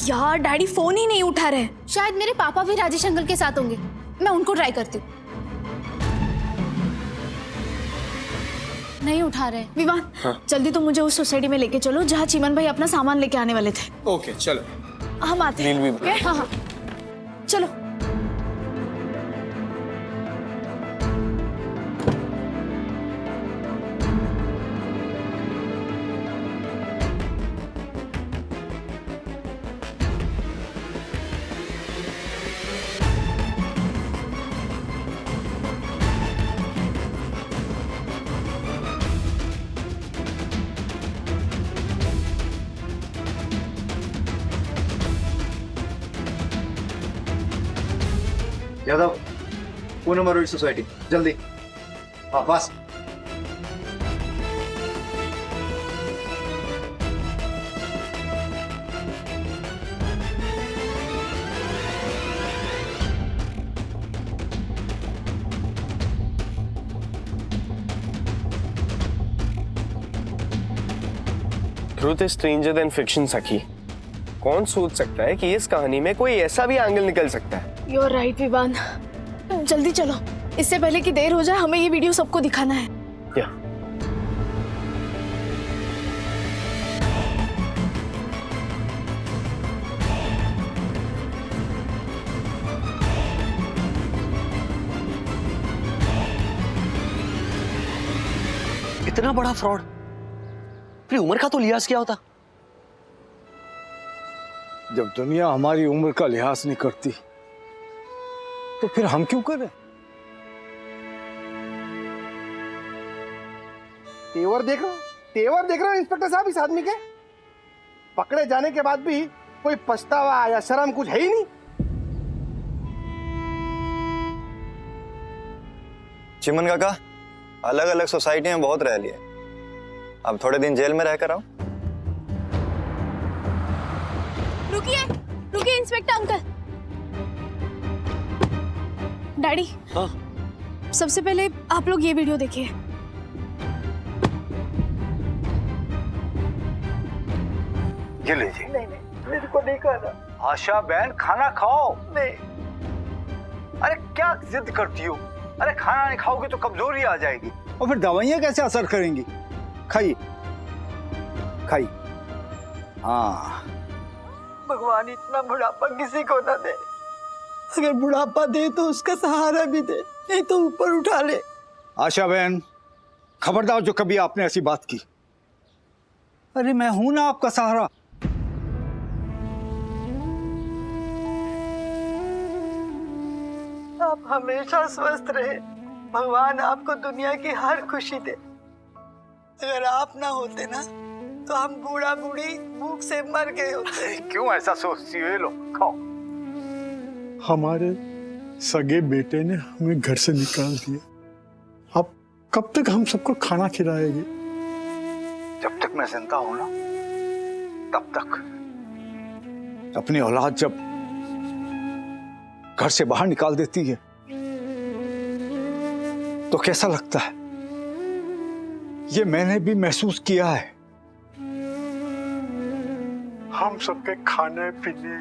यार डैडी फोन ही नहीं उठा रहे। शायद मेरे पापा भी राजेश अंकल के साथ होंगे, मैं उनको ट्राई करती हूँ। नहीं उठा रहे। विवान, जल्दी तो मुझे उस सोसाइटी में लेके चलो जहाँ चिमन भाई अपना सामान लेके आने वाले थे। ओके चलो, हम आते हैं। okay? हाँ हाँ चलो। यादव, पूनम मरोड़ी सोसाइटी, जल्दी। हाँ बस। Truth is stranger then fiction सखी। कौन सोच सकता है कि इस कहानी में कोई ऐसा भी एंगल निकल सकता है। यू आर राइट विवान, जल्दी चलो, इससे पहले कि देर हो जाए। हमें ये वीडियो सबको दिखाना है। या इतना बड़ा फ्रॉड, अपनी उम्र का तो लिहाज क्या होता। जब दुनिया हमारी उम्र का लिहाज नहीं करती तो फिर हम क्यों करें? तेवर देख रहे हो इंस्पेक्टर साहब इस आदमी के? पकड़े जाने के बाद भी कोई पछतावा या शर्म कुछ है ही नहीं। चिमन काका, अलग अलग सोसाइटी में बहुत रह लिए, अब थोड़े दिन जेल में रहकर आओ। रुकिए इंस्पेक्टर अंकल। डैडी, हाँ? सबसे पहले आप लोग ये वीडियो देखिए। ये लीजिए। नहीं मेरे को नहीं खाना। आशा बहन, खाना खाओ। नहीं। अरे क्या जिद करती हो? अरे खाना नहीं खाओगे तो कमजोरी आ जाएगी और फिर दवाइयां कैसे असर करेंगी? खाइए खाइए। हाँ, भगवान इतना बुढ़ापा किसी को ना दे। अगर बुढ़ापा दे तो उसका सहारा भी दे, नहीं तो ऊपर उठा ले। आशा बहन, खबरदार जो कभी आपने ऐसी बात की। अरे मैं हूं ना आपका सहारा। आप हमेशा स्वस्थ रहे, भगवान आपको दुनिया की हर खुशी दे। अगर आप ना होते ना तो हम बूढ़ा बूढ़ी भूख से मर गए होते। क्यों ऐसा सोचती हो? लो खाओ। हमारे सगे बेटे ने हमें घर से निकाल दिया। अब कब तक हम सबको खाना खिलाएगी? जब तक मैं जिंदा हूं ना तब तक। अपनी औलाद जब घर से बाहर निकाल देती है तो कैसा लगता है? ये मैंने भी महसूस किया है। हम सबके खाने पीने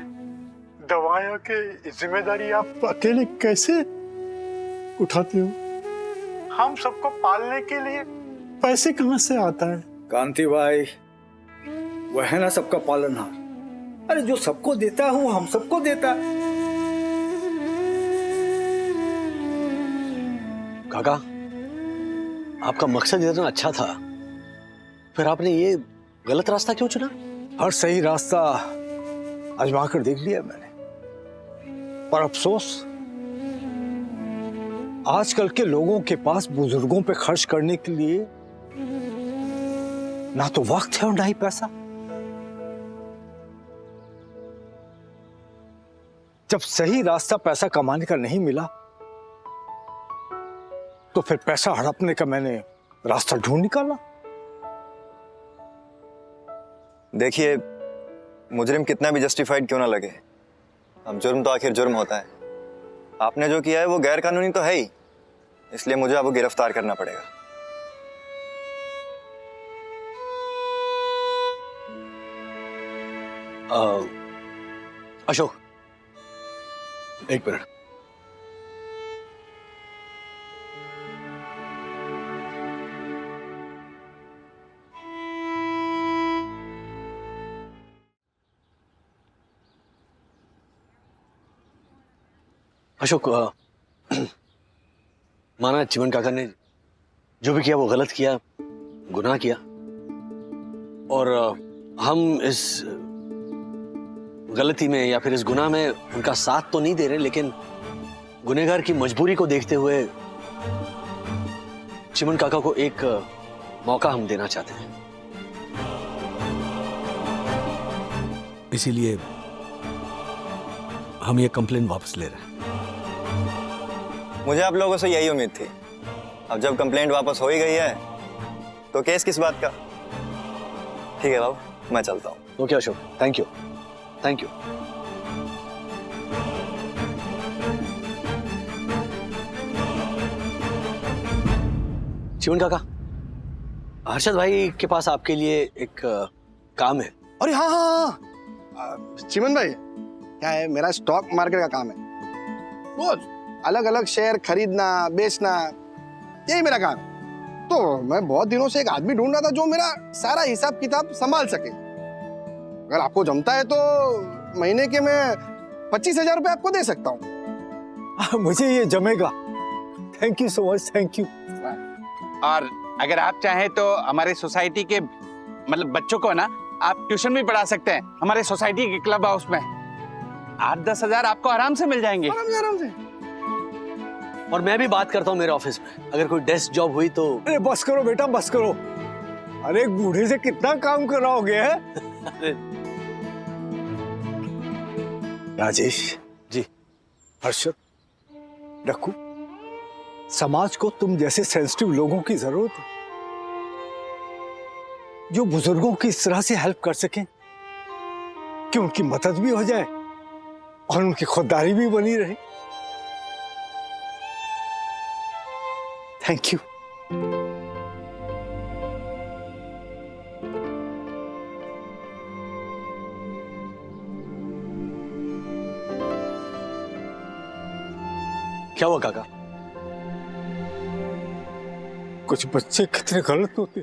दवाइयों की जिम्मेदारी आप अकेले कैसे उठाते हो? हम सबको पालने के लिए पैसे कहां से आता है? कांति भाई, वह है ना सबका पालनहार। अरे जो सबको देता है वो हम सबको देता है। काका, आपका मकसद इतना अच्छा था, फिर आपने ये गलत रास्ता क्यों चुना? हर सही रास्ता आजमा कर देख लिया मैंने, पर अफसोस आजकल के लोगों के पास बुजुर्गों पे खर्च करने के लिए ना तो वक्त है और ना ही पैसा। जब सही रास्ता पैसा कमाने का नहीं मिला तो फिर पैसा हड़पने का मैंने रास्ता ढूंढ निकाला। देखिए, मुजरिम कितना भी जस्टिफाइड क्यों ना लगे, अब जुर्म तो आखिर जुर्म होता है। आपने जो किया है वो गैर कानूनी तो है ही, इसलिए मुझे आपको गिरफ्तार करना पड़ेगा। अशोक, एक मिनट। अशोक, माना चिमन काका ने जो भी किया वो गलत किया, गुनाह किया, और हम इस गलती में या फिर इस गुनाह में उनका साथ तो नहीं दे रहे, लेकिन गुनहगार की मजबूरी को देखते हुए चिमन काका को एक मौका हम देना चाहते हैं। इसीलिए हम ये कंप्लेन वापस ले रहे हैं। मुझे आप लोगों से यही उम्मीद थी। अब जब कंप्लेंट वापस हो ही गई है तो केस किस बात का। ठीक है बाबू, मैं चलता हूँ। Okay Ashok, thank you, thank you. Chiman काका, हर्षद भाई के पास आपके लिए एक काम है। अरे हाँ हाँ हाँ, चिमन भाई क्या है, मेरा स्टॉक मार्केट का काम है। रोज अलग अलग शेयर खरीदना बेचना, यही मेरा काम। तो मैं बहुत दिनों से एक आदमी ढूंढ रहा था जो मेरा सारा हिसाब किताब संभाल सके। अगर आपको जमता है तो महीने के मैं 25,000 रुपए आपको दे सकता हूँ। मुझे ये जमेगा। Thank you so much, thank you. और अगर आप चाहें तो हमारे सोसाइटी के मतलब बच्चों को ना आप ट्यूशन भी पढ़ा सकते हैं हमारे सोसाइटी के क्लब हाउस में। 8-10 हजार आपको आराम से मिल जाएंगे। आराम से। और मैं भी बात करता हूँ मेरे ऑफिस में, अगर कोई डेस्क जॉब हुई तो। अरे बस करो बेटा, बस करो। अरे एक बूढ़े से कितना काम कराओगे है? राजेश जी। हर्षद, रखू, समाज को तुम जैसे सेंसिटिव लोगों की जरूरत है जो बुजुर्गों की इस तरह से हेल्प कर सकें कि उनकी मदद भी हो जाए और उनकी खुददारी भी बनी रहे। Thank you. क्या हुआ काका? कुछ बच्चे कितने गलत होते,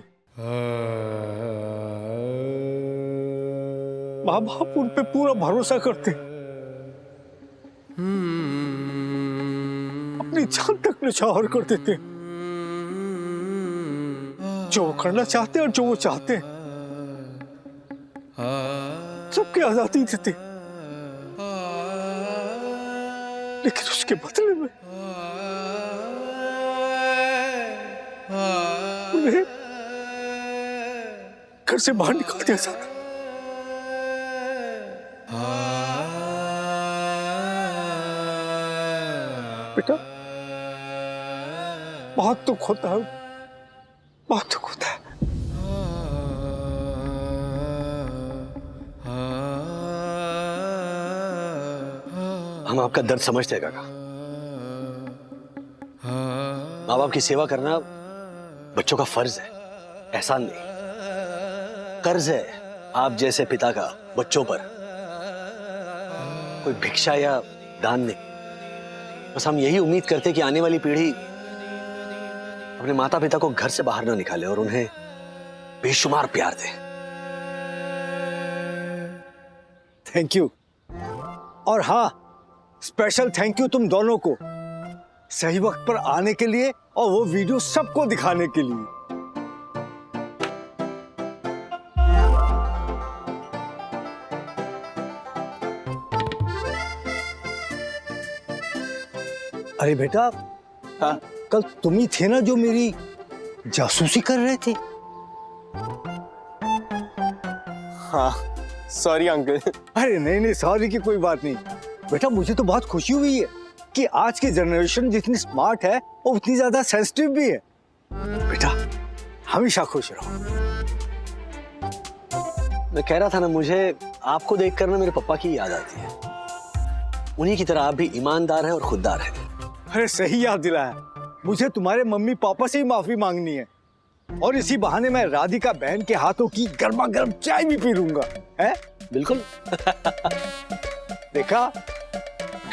माँ बाप उन पे पूरा भरोसा करते, अपनी जान तक न्यौछावर कर देते जो वो करना चाहते और जो वो चाहते सबकी आजादी देते, लेकिन उसके बदले में उन्हें घर से बाहर निकाल दिया जाता। बेटा बहुत दुख होता है, बहुत दुख होता है। हम आपका दर्द समझते हैं काका। माँ बाप की सेवा करना बच्चों का फर्ज है, एहसान नहीं, कर्ज है आप जैसे पिता का बच्चों पर। कोई भिक्षा या दान नहीं। बस हम यही उम्मीद करते कि आने वाली पीढ़ी अपने माता पिता को घर से बाहर ना निकाले और उन्हें बेशुमार प्यार दे। Thank you. और हाँ, स्पेशल थैंक यू तुम दोनों को सही वक्त पर आने के लिए और वो वीडियो सबको दिखाने के लिए। अरे बेटा, हाँ? कल तुम ही थे ना जो मेरी जासूसी कर रहे थे? हाँ सॉरी अंकल। अरे नहीं नहीं, सॉरी की कोई बात नहीं बेटा। मुझे तो बहुत खुशी हुई है कि आज की जनरेशन जितनी स्मार्ट है वो उतनी ज्यादा सेंसिटिव भी है। बेटा हमेशा खुश रहो। मैं कह रहा था ना, मुझे आपको देखकर ना मेरे पापा की याद आती है। उन्हीं की तरह आप भी ईमानदार हैं और खुददार हैं। अरे सही याद दिलाया। मुझे तुम्हारे मम्मी पापा से ही माफी मांगनी है और इसी बहाने मैं राधिका बहन के हाथों की गर्मा गर्म चाय भी पी लूंगा। है बिल्कुल। देखा,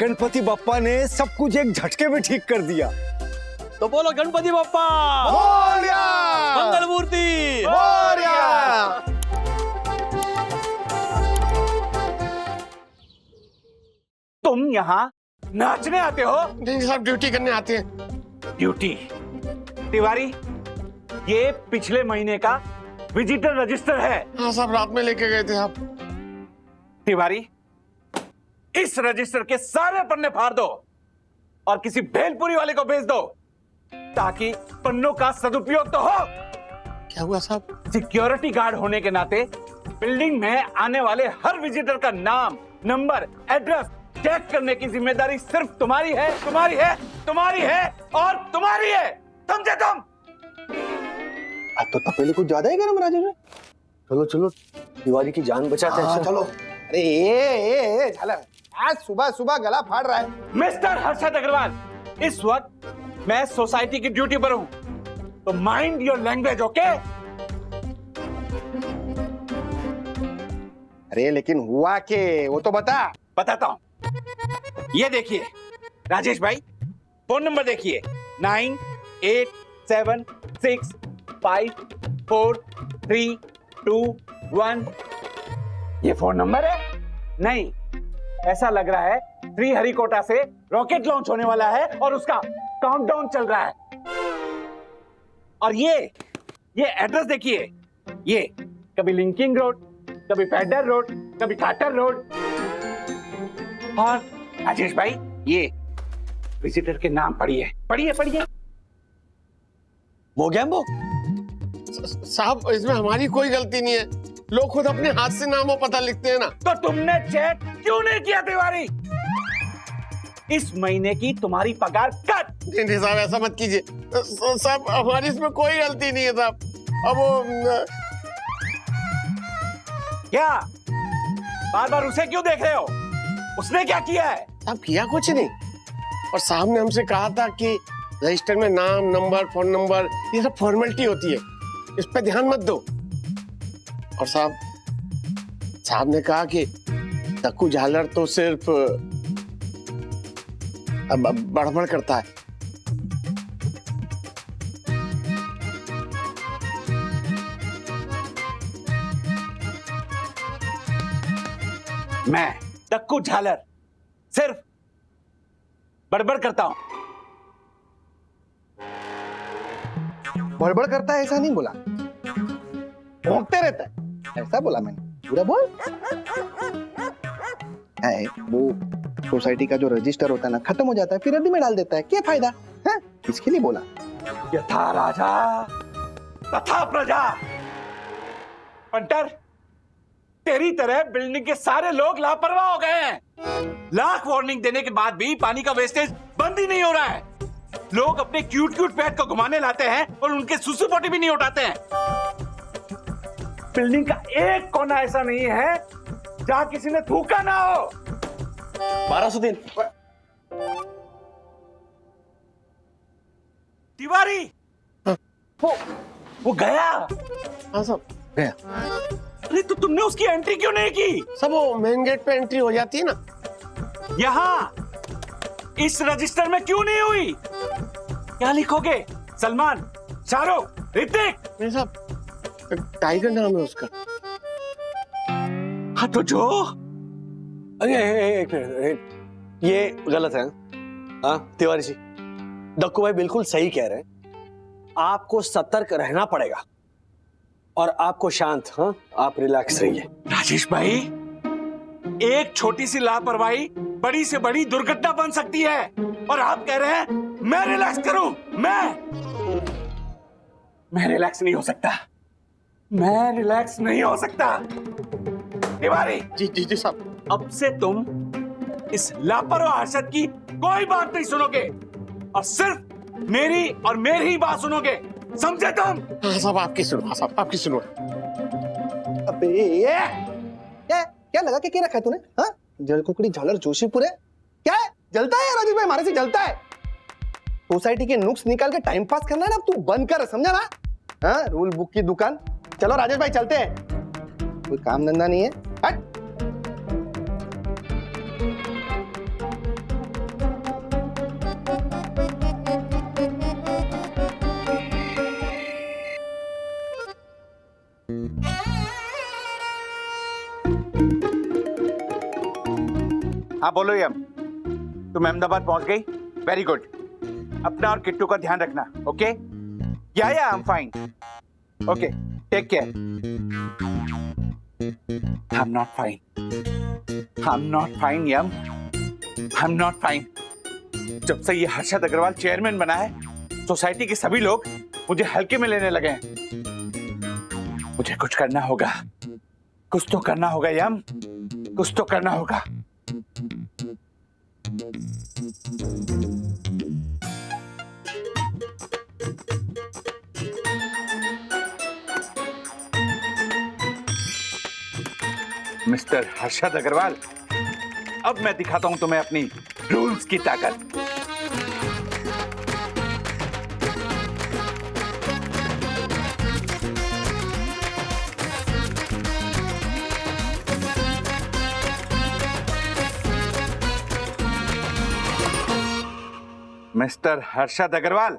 गणपति बप्पा ने सब कुछ एक झटके में ठीक कर दिया। तो बोलो गणपति बप्पा मोरया, मंगल मूर्ति मोरया। तुम यहाँ नाचने आते हो? नहीं साहब, ड्यूटी करने आते हैं। ड्यूटी? तिवारी, ये पिछले महीने का विजिटर रजिस्टर है। हाँ साहब, रात में लेके गए थे आप। तिवारी, इस रजिस्टर के सारे पन्ने फाड़ दो और किसी भेलपुरी वाले को भेज दो ताकि पन्नों का सदुपयोग तो हो। क्या हुआ साहब? सिक्योरिटी गार्ड होने के नाते बिल्डिंग में आने वाले हर विजिटर का नाम, नंबर, एड्रेस चेक करने की जिम्मेदारी सिर्फ तुम्हारी है, तुम्हारी है, तुम्हारी है और तुम्हारी है। समझे तुम? आज तो तपेली कुछ ज्यादा ही गर्म राजेश। चलो चलो, तिवारी की जान बचाते हैं। चलो। अरे ये झाला, आज सुबह सुबह गला फाड़ रहा है। मिस्टर हर्षद अग्रवाल, इस वक्त मैं सोसाइटी की ड्यूटी पर हूं, तो माइंड योर लैंग्वेज, ओके? अरे लेकिन हुआ के वो तो बता। बताता हूँ। ये देखिए राजेश भाई, फोन नंबर देखिए 98765432 ये फोन नंबर है? नहीं, ऐसा लग रहा है श्रीहरिकोटा से रॉकेट लॉन्च होने वाला है और उसका काउंटडाउन चल रहा है। और ये एड्रेस देखिए, ये कभी लिंकिंग रोड, कभी पैडर रोड, कभी काटर रोड। और राजेश भाई ये विजिटर के नाम पढ़िए पढ़िए। मोगैम्बो साहब, इसमें हमारी कोई गलती नहीं है, लोग खुद अपने हाथ से नामों पता लिखते हैं ना। तो तुमने चेक क्यों नहीं किया तिवारी? इस महीने की तुम्हारी पगार कट। नहीं साहब, ऐसा मत कीजिए साहब, हमारी इसमें कोई गलती नहीं है साहब। अब वो क्या बार बार उसे क्यों देख रहे हो? उसने क्या किया है? साहब किया कुछ नहीं, और साहब ने हमसे कहा था कि रजिस्टर में नाम, नंबर, फोन नंबर ये सब फॉर्मेलिटी होती है, इस पे ध्यान मत दो। और साहब ने कहा कि तक्कू झालर तो सिर्फ अब बड़बड़ करता है। मैं तक्कू झालर सिर्फ बड़बड़ करता हूं। बड़बड़ करता है ऐसा नहीं बोला, भौंकते रहता है ऐसा बोला मैंने। पूरा बोल। है वो सोसाइटी का जो रजिस्टर होता है ना, खत्म हो जाता है फिर रद्दी में डाल देता है, क्या फायदा है? इसके लिए बोला। यथा राजा तथा प्रजा। पंटर, तेरी तरह बिल्डिंग के सारे लोग लापरवाह हो गए हैं। लाख वार्निंग देने के बाद भी पानी का वेस्टेज बंद ही नहीं हो रहा है। लोग अपने क्यूट पेट को घुमाने लाते हैं और उनके सुसु पोटी भी नहीं उठाते हैं। बिल्डिंग का एक कोना ऐसा नहीं है जहां किसी ने थूका ना हो। 1200 दिन तिवारी वो गया। हाँ सब गया। अरे तो तुमने उसकी एंट्री क्यों नहीं की? सब वो मेन गेट पे एंट्री हो जाती है ना। यहाँ इस रजिस्टर में क्यों नहीं हुई? क्या लिखोगे? सलमान, शाहरुख, ऋतिक? नहीं साहब, टाइगर नाम है उसका। हाँ तो जो। अरे एक मिनट, ये गलत है। हाँ तिवारी जी, दक्कू भाई बिल्कुल सही कह रहे हैं। आपको सतर्क रहना पड़ेगा और आपको शांत, हाँ आप रिलैक्स रहिए। राजेश भाई, एक छोटी सी लापरवाही बड़ी से बड़ी दुर्घटना बन सकती है और आप कह रहे हैं मैं रिलैक्स करूं? मैं रिलैक्स नहीं हो सकता। मैं रिलैक्स नहीं हो सकता। तिवारी जी साहब, अब से तुम इस लापरवाह हर्षद की कोई बात नहीं सुनोगे और सिर्फ मेरी और मेरी ही बात सुनोगे, समझे तुम? हाँ साहब, आपकी सुनो। हाँ साहब, आपकी सुनो। अबे ये क्या लगा के रखा है तूने? हाँ, जलकुकड़ी झालर जोशीपुर है क्या है? जलता है राजेश भाई, हमारे से जलता है। सोसाइटी के नुक्स निकाल के टाइम पास करना है ना, तू बंद कर, समझा ना? हाँ, रूल बुक की दुकान। चलो राजेश भाई चलते हैं, कोई काम धंधा नहीं है। हट। हाँ बोलो यम, तुम अहमदाबाद पहुंच गई? Very good. अपना और किट्टू का ध्यान रखना, ओके? या I am fine. Okay, take care. I am not fine. I am not fine यम, आई एम नॉट फाइन। जब से ये हर्षद अग्रवाल चेयरमैन बना है, सोसाइटी के सभी लोग मुझे हल्के में लेने लगे हैं। मुझे कुछ करना होगा, कुछ तो करना होगा यम, कुछ तो करना होगा। मिस्टर हर्षद अग्रवाल, अब मैं दिखाता हूं तुम्हें अपनी रूल्स की ताकत। मिस्टर हर्षद अग्रवाल,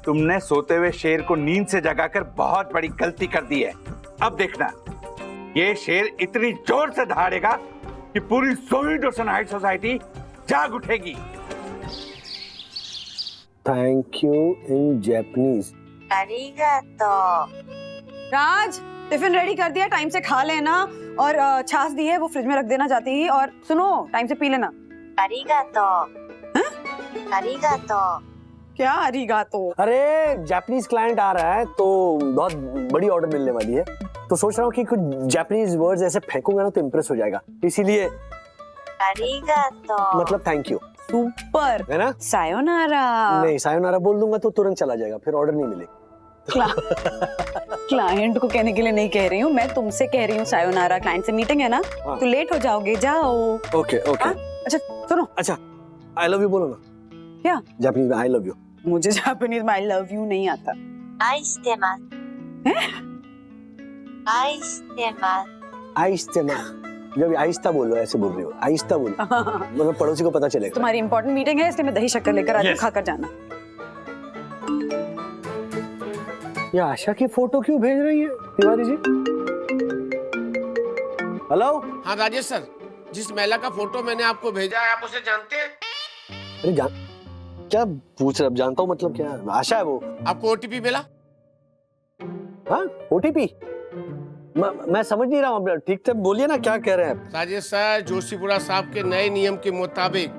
तुमने सोते हुए शेर को नींद से जगाकर बहुत बड़ी गलती कर दी है। अब देखना, ये शेर इतनी जोर से दहाड़ेगा कि पूरी सोइडोसन हाइट सोसाइटी जाग उठेगी। Thank you in Japanese. Raj, tiffin ready कर दिया, टाइम से खा लेना, और छाछ दी है वो फ्रिज में रख देना जाती ही, और सुनो टाइम से पी लेना। क्या अरिगातो? अरे जापानीज क्लाइंट आ रहा है तो बहुत बड़ी ऑर्डर मिलने वाली है, तो सोच रहा हूँ कि कुछ जापानीज वर्ड्स ऐसे फेंकूंगा ना तो इम्प्रेस हो जाएगा, इसीलिए मतलब थैंक यू। सुपर है ना? सायोनारा। नहीं, सायोनारा बोल दूंगा तो तुरंत चला जाएगा, फिर ऑर्डर नहीं मिलेगा। क्लाइंट को कहने के लिए नहीं कह रही हूँ, मैं तुमसे कह रही हूँ सायोनारा। क्लाइंट से मीटिंग है ना, तो लेट हो जाओगे, जाओ। Okay okay. अच्छा सुनो, अच्छा आई लव यू बोलो ना। क्या? जापानीज में आई लव यू। मुझे जापानीज में आई लव यू नहीं आता। आहिस्ता, जब आहिस्ता बोलो, ऐसे बोल रही हो, आहिस्ता बोलो, मतलब पड़ोसी को पता चलेगा। तुम्हारी इंपॉर्टेंट मीटिंग है, इसलिए मैं दही शक्कर लेकर आती हूँ, खाकर जाना। ये आशा की फोटो क्यों भेज रही है तिवारी जी? हेलो। हाँ राजेश सर, जिस महिला का फोटो मैंने आपको भेजा है, आप उसे जानते हैं? अरे क्या पूछ रहे? अब जानता हूँ मतलब क्या? आशा है वो। आपको ओटीपी मिला? हाँ ओटीपी? मैं समझ नहीं रहा हूँ, ठीक से बोलिए ना, क्या कह रहे हैं? राजेश सर, जोशीपुरा साहब के नए नियम के मुताबिक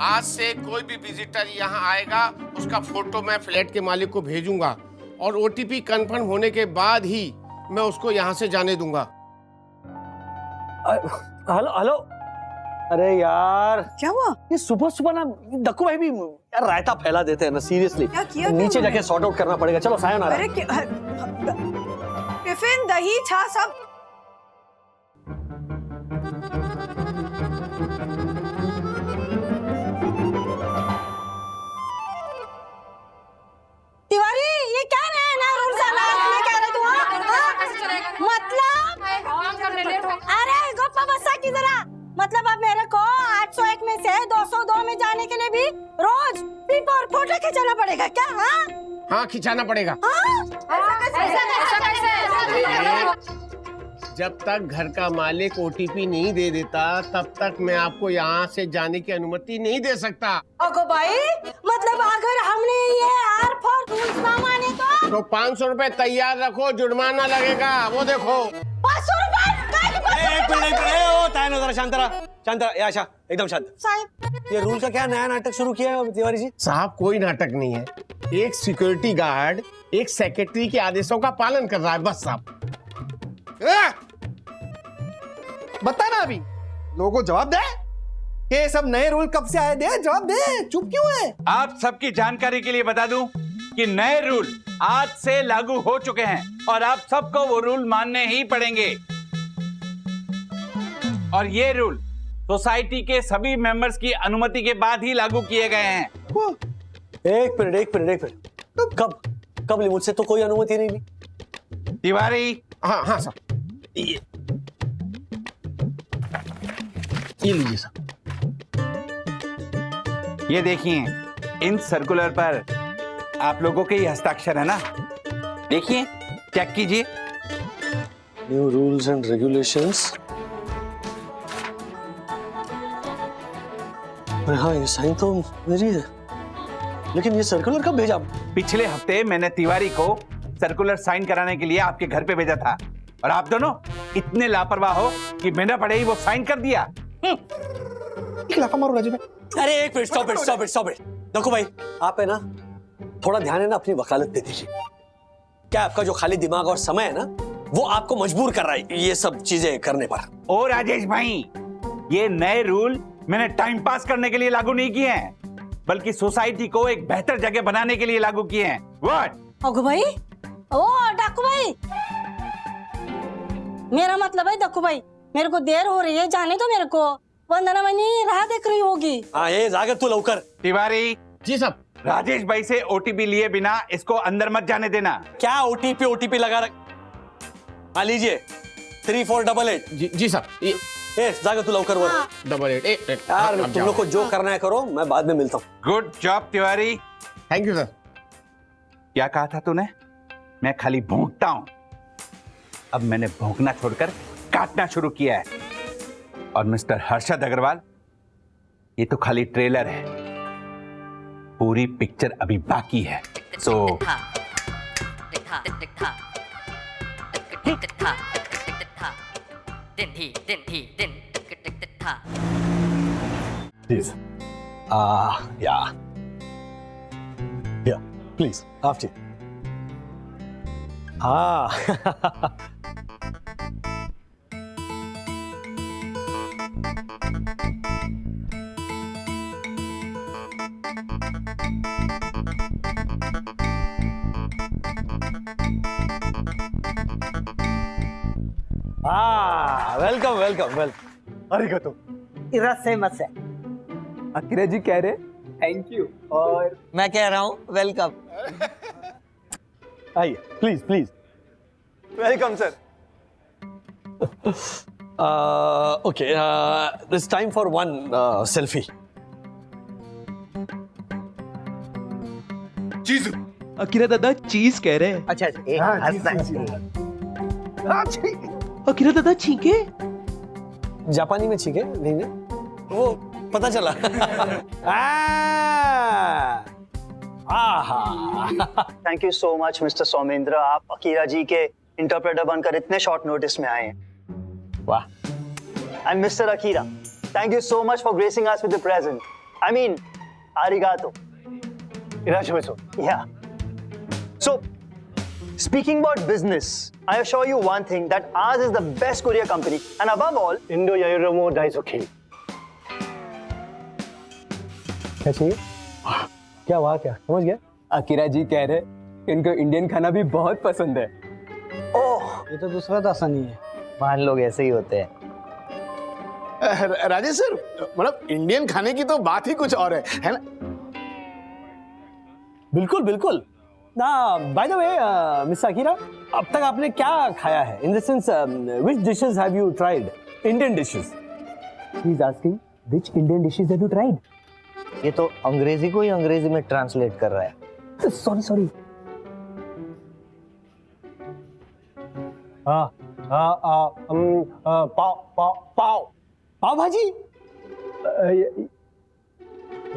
आज से कोई भी विजिटर यहाँ आएगा, उसका फोटो मैं फ्लैट के मालिक को भेजूंगा, और ओटीपी कंफर्म होने के बाद ही मैं उसको यहाँ से जाने दूंगा। Hello hello. अरे यार क्या हुआ? ये सुबह सुबह ना दक्कू भाई भी यार रायता फैला देते हैं ना, सीरियसली। क्या किया? नीचे जाके सॉर्ट आउट करना पड़ेगा। चलो सायोनारा। अरे टिफिन, दही, छाछ सब। तिवारी, ये क्या नया रूल्स कह रहे तुम? मतलब अरे गोपा बस्सा की जरा, मतलब अब मेरे को 801 में से 202 में जाने के लिए भी रोज पिक और फोटो खिंचाना पड़ेगा क्या? हाँ खिंचाना पड़ेगा। जब तक घर का मालिक ओटीपी नहीं दे देता, तब तक मैं आपको यहाँ से जाने की अनुमति नहीं दे सकता। अगो भाई, मतलब अगर हमने ये आर फॉर रूल्स ना माने तो 500 रुपए तैयार रखो, जुर्माना लगेगा। वो देखो 500 रुपए। एक मिनट, तायनो जरा शांत रहा। ये आशा एकदम शांत। साहब, ये रूल का क्या नया नाटक शुरू किया है तिवारी जी? साहब कोई नाटक नहीं है, एक सिक्योरिटी गार्ड एक सेक्रेटरी के आदेशों का पालन कर रहा है, बस साहब। बता ना अभी, लोगों को जवाब दे कि ये सब नए रूल कब से आए, दे जवाब दे, चुप क्यों है? आप सबकी जानकारी के लिए बता दूं कि नए रूल आज से लागू हो चुके हैं और आप सबको वो रूल मानने ही पड़ेंगे। और ये रूल सोसाइटी के सभी मेंबर्स की अनुमति के बाद ही लागू किए गए हैं। एक मिनट। कब ली? मुझसे तो कोई अनुमति नहीं ली। तिवारी। हाँ साहब, ये लीजिए साहब। ये देखिए, इन सर्कुलर पर आप लोगों के ही हस्ताक्षर है ना? देखिए, चेक कीजिए। New rules and regulations. हाँ, ये साइन तो मेरी है, लेकिन ये सर्कुलर कब भेजा? पिछले हफ्ते मैंने तिवारी को सर्कुलर साइन कराने के लिए आपके घर पे भेजा था, और आप दोनों इतने लापरवाह हो कि बिना पढ़े ही वो साइन कर दिया। मारो राजू भाई। अरे एक मिनट, स्टॉप इट। देखो भाई, आप है ना, थोड़ा ध्यान है ना अपनी वकालत पे दीजिए। क्या आपका जो खाली दिमाग और समय है ना, वो आपको मजबूर कर रहा है ये सब चीजें करने पर। ओ राजेश भाई, ये नए रूल मैंने टाइम पास करने के लिए लागू नहीं किए हैं, बल्कि सोसाइटी को एक बेहतर जगह बनाने के लिए लागू किए हैं। व्हाट? अगो भाई, ओ डाकू भाई, मेरा मतलब है दक्कू भाई, मेरे को देर हो रही है, जाने दो मेरे को। वंदना मनी राह देख रही होगी। हाँ, ये जाकर तू लवकर। तिवारी जी साहब। राजेश भाई से ओटीपी लिए बिना इसको अंदर मत जाने देना। क्या ओटीपी लगा रख? हाँ लीजिए, 3488। जी साहब, जाकर तू लवकर वर डबल एट यार तुम लोग को जो करना है करो, मैं बाद में मिलता हूँ। Good job Tiwari. Thank you sir. क्या कहा था तूने? मैं खाली भौंकता हूं। अब मैंने भौंकना छोड़कर काटना शुरू किया है। और मिस्टर हर्षद अग्रवाल, ये तो खाली ट्रेलर है, पूरी पिक्चर अभी बाकी है। सो प्लीज या please after welcome welcome welcome. अरिगतो। इरासेमासे। अकीरा जी कह रहे थैंक यू और मैं कह रहा हूँ वेलकम। आइए please please. Welcome sir. Okay this time for one selfie. चीज अकीरा दादा चीज कह रहे हैं। अच्छा अकीरा दादा छींके जापानी में छींके नहीं नहीं वो पता चला। Thank you so much mister Somendra, आप अकीरा जी के इंटरप्रेटर बनकर इतने शॉर्ट नोटिस में आए हैं। वाह। And mister Akira, thank you so much for gracing us with the present. I mean आरिगातो। इराशोसो। Yeah. So, speaking about business, I assure you one thing, that ours is the best courier company, and above all, Indo-Yorumo Daisuke. क्या चाहिए? क्या हुआ? क्या समझ गया? Akira ji कह रहे इनको इंडियन खाना भी बहुत पसंद है। ओह, ये तो दूसरा दासा नहीं है। मान लोग ऐसे ही होते हैं। राजेश सर, मतलब इंडियन खाने की तो बात ही कुछ और है ना? बिल्कुल बिल्कुल ना। By the way miss Akira, अब तक आपने क्या खाया है? In the sense which dishes have you tried? Indian dishes. He is asking which Indian dishes have you tried? ये तो अंग्रेजी को ही अंग्रेजी में ट्रांसलेट कर रहा है। Sorry sorry. Pav bhaji.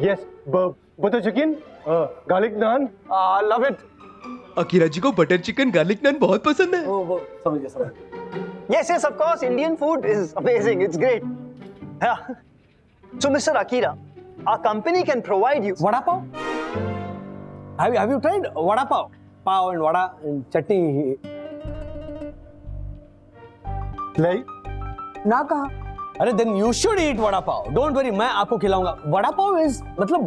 Yes, butter chicken, garlic naan, love it. Akira ji को बटर चिकन गार्लिक नान बहुत पसंद है। वो समझ गया समझ गया। Yes, yes, of course. Indian food is amazing. It's great. Yeah. So, Mr. Akira, our company can provide you. Vada pav? Have you tried vada pav? Pav and vada and chutney. नहीं ना कहा। अरे then you should eat vada pav. Don't worry, मैं आपको खिलाऊंगा। vada pav is मतलब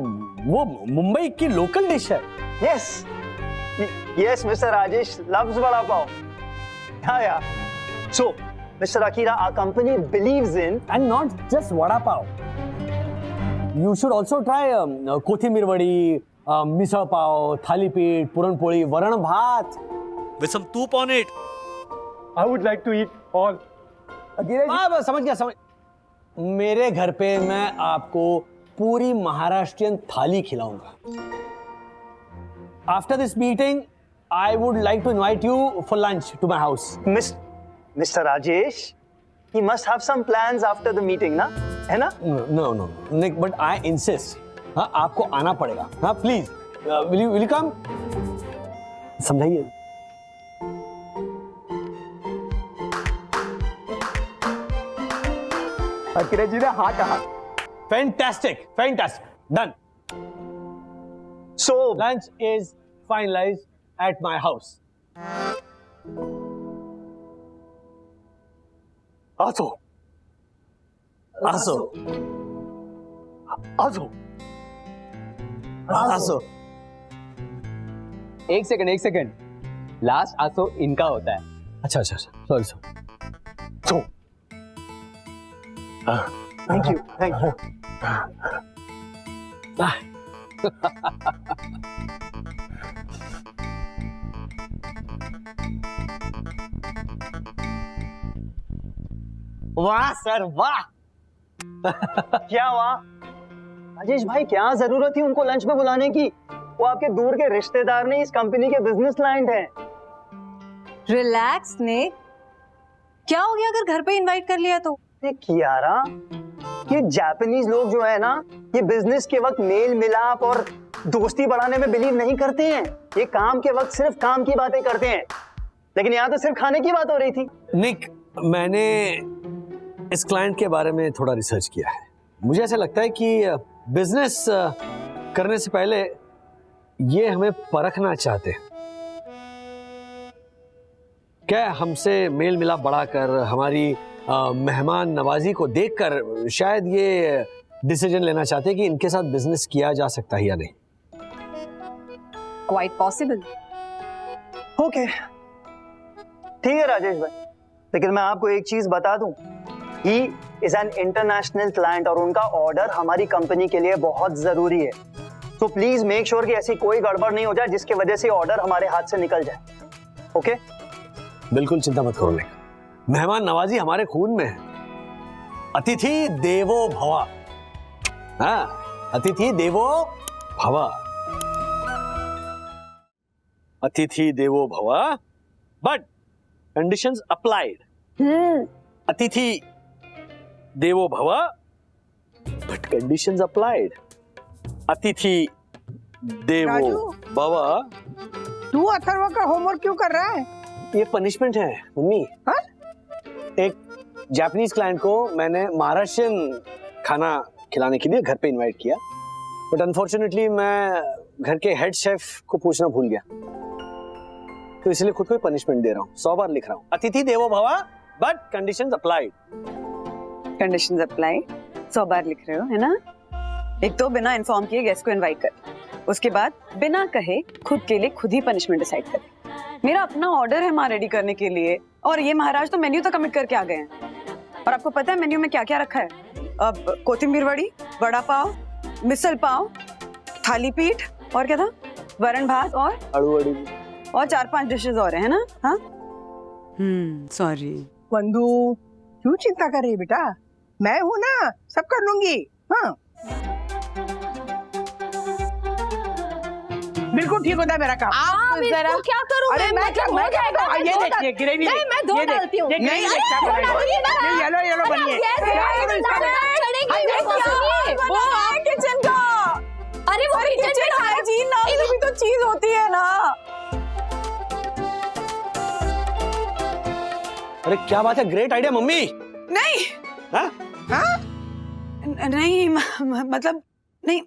वो मुंबई की लोकल डिश है। Yes. Yes, Mr. Rajesh loves vada pav. Yeah. So, Mr. Akira, our company believes in, and not just vada pav. You should also try कोथिंबीर वडी, मिसळ पाव, थालीपीठ, पुरणपोळी, वरण भात with some soup on it. I would like to eat all. बस समझ गया समझ। मेरे घर पे मैं आपको पूरी महाराष्ट्रियन थाली खिलाऊंगा। After this meeting, I would like to invite you for lunch to my house. Mr. Rajesh, he must have some plans after the meeting, ना? है ना? No, Nick, but I insist. हाँ, आपको आना पड़ेगा। हाँ, please. Will you come? समझाइए। Akira जी ने हाँ कहा। Fantastic. Done. So, lunch is finalized at my house. आसो। एक सेकंड। लास्ट आसो इनका होता है। अच्छा। सॉरी। So, thank you. वाह सर वाह। क्या वाह राजेश भाई, क्या जरूरत थी उनको लंच में बुलाने की? वो आपके दूर के रिश्तेदार नहीं, इस कंपनी के बिजनेस क्लाइंट हैं। रिलैक्स निक, क्या हो गया अगर घर पे इनवाइट कर लिया तो? कियारा, ये जापानीज लोग जो है ना, ये बिजनेस के वक्त मेल मिलाप और दोस्ती बढ़ाने में बिलीव नहीं करते हैं। ये काम के वक्त सिर्फ काम की बातें करते हैं। लेकिन यहाँ तो सिर्फ खाने की बात हो रही थी। निक, मैंने इस क्लाइंट के बारे में थोड़ा रिसर्च किया है। मुझे ऐसा लगता है कि बिजनेस करने से पहले ये हमें परखना चाहते हैं। क्या हमसे मेल मिलाप बढ़ाकर, हमारी मेहमान नवाजी को देखकर शायद ये डिसीजन लेना चाहते हैं कि इनके साथ बिजनेस किया जा सकता है या नहीं। Quite possible. ओके ठीक है राजेश भाई, लेकिन मैं आपको एक चीज बता दूं, he is an international client और उनका ऑर्डर हमारी कंपनी के लिए बहुत जरूरी है। तो प्लीज मेक श्योर कि ऐसी कोई गड़बड़ नहीं हो जाए जिसकी वजह से ऑर्डर हमारे हाथ से निकल जाए। ओके? बिल्कुल चिंता मत करो। मेहमान नवाजी हमारे खून में है। अतिथि देवो भव। हाँ, अतिथि देवो भव। अतिथि देवो भव, बट कंडीशंस अप्लाइड। अतिथि देवो भव, बट कंडीशंस अप्लाइड। अतिथि देवो भव। तू अथर्व का होमवर्क क्यों कर रहा है? ये पनिशमेंट है मम्मी। हा? एक जापानीज क्लाइंट को मैंने महाराष्ट्रियन खाना खिलाने के लिए घर पे इनवाइट किया, बट अनफॉर्चुनेटली मैं घर के हेड शेफ को पूछना भूल गया, तो इसलिए खुद को पनिशमेंट दे रहा हूँ। 100 बार लिख रहा हूँ अतिथि देवो भव, but conditions applied. Conditions apply 100 बार लिख रहे हो, है ना? एक तो बिना इन्फॉर्म किए गेस्ट को इनवाइट कर, उसके बाद बिना कहे खुद के लिए खुद ही पनिशमेंट डिसाइड कर। मेरा अपना ऑर्डर है माँ रेडी करने के लिए, और ये महाराज तो मेन्यू तो कमिट करके आ गए हैं। और आपको पता है मेन्यू में क्या क्या रखा है? अब कोथिंबीर वड़ी, वड़ा पाव, मिसल पाव, थाली पीठ, और क्या था? वरण भात और आलू वड़ी, और 4-5 डिशेस और है ना? हाँ, सॉरी वंदू, क्यों चिंता कर रही है बेटा? मैं हूँ ना, सब कर लूंगी। हाँ, बिल्कुल ठीक होता है मेरा काम। आप इसको क्या करूं? अरे मैं क्या, मैं क्या बताऊं? ये देखिए ग्रेवी। नहीं, मैं दो डालती हूँ। नहीं, ये येलो बनिए। वो है किचन का। अरे वो किचन हाइजीन ना भी तो चीज होती है ना। अरे क्या बात है, ग्रेट आइडिया मम्मी। नहीं, हाँ? हाँ? नहीं मतलब नहीं,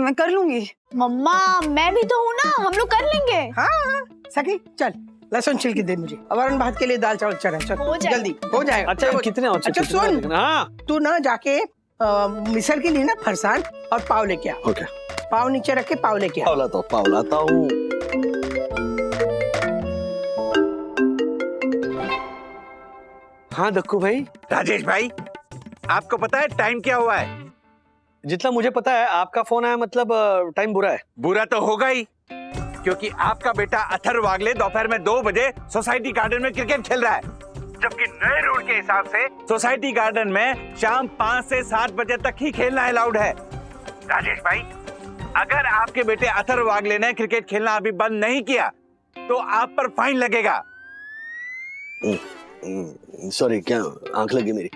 मैं कर लूंगी। मम्मा मैं भी तो हूँ ना, हम लोग कर लेंगे। हाँ सखी चल, लहसुन छिल के दे मुझे। वरण भात के लिए दाल चावल चढ़ा, चल जल्दी हो जाएगा। अच्छा कितने? अच्छा सुन, हाँ तू ना जाके मिसल के लिए ना फरसान और पाव लेके आ। ओके, पाव नीचे रख के पाव लेके आ। पाव लाता हूँ। हाँ दक्कू भाई। राजेश भाई, आपको पता है टाइम क्या हुआ है? जितना मुझे पता है आपका फोन आया, मतलब टाइम बुरा है। बुरा तो होगा ही, क्योंकि आपका बेटा अथर्व वागले दोपहर में 2 बजे सोसाइटी गार्डन में क्रिकेट खेल रहा है, जबकि नए रूल के हिसाब से सोसाइटी गार्डन में शाम 5 से 7 बजे तक ही खेलना अलाउड है। राजेश भाई, अगर आपके बेटे अथर्व वागले ने क्रिकेट खेलना अभी बंद नहीं किया तो आप पर फाइन लगेगा। सॉरी, क्या आंख लगी मेरी।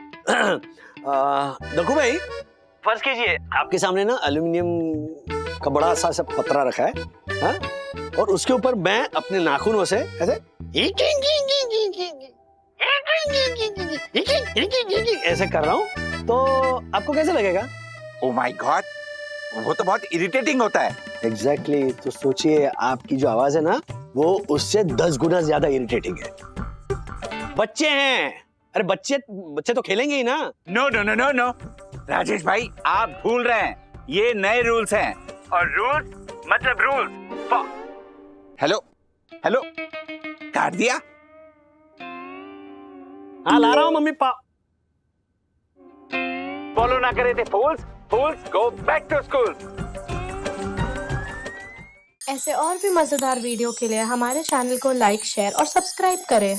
दक्कू भाई, फर्ज कीजिए आपके सामने ना एल्यूमिनियम का बड़ा सा पतरा रखा है, हाँ? और उसके ऊपर मैं अपने नाखूनों से ऐसे ऐसे कर रहा हूँ, तो आपको कैसे लगेगा? ओह माय गॉड, वो तो बहुत इरिटेटिंग होता है। एग्जैक्टली, तो सोचिए आपकी जो आवाज है ना, वो उससे 10 गुना ज्यादा इरिटेटिंग है। बच्चे हैं, अरे बच्चे तो खेलेंगे ही ना। No no no no no Rajesh भाई, आप भूल रहे हैं, ये नए रूल्स हैं, और रूल्स मतलब रूल्स। हेलो हेलो, काट दिया? हाँ ला रहा हूँ मम्मी। फॉलो ना करे थे फूल्स, फूल्स गो बैक टू स्कूल। ऐसे और भी मजेदार वीडियो के लिए हमारे चैनल को लाइक, शेयर और सब्सक्राइब करें।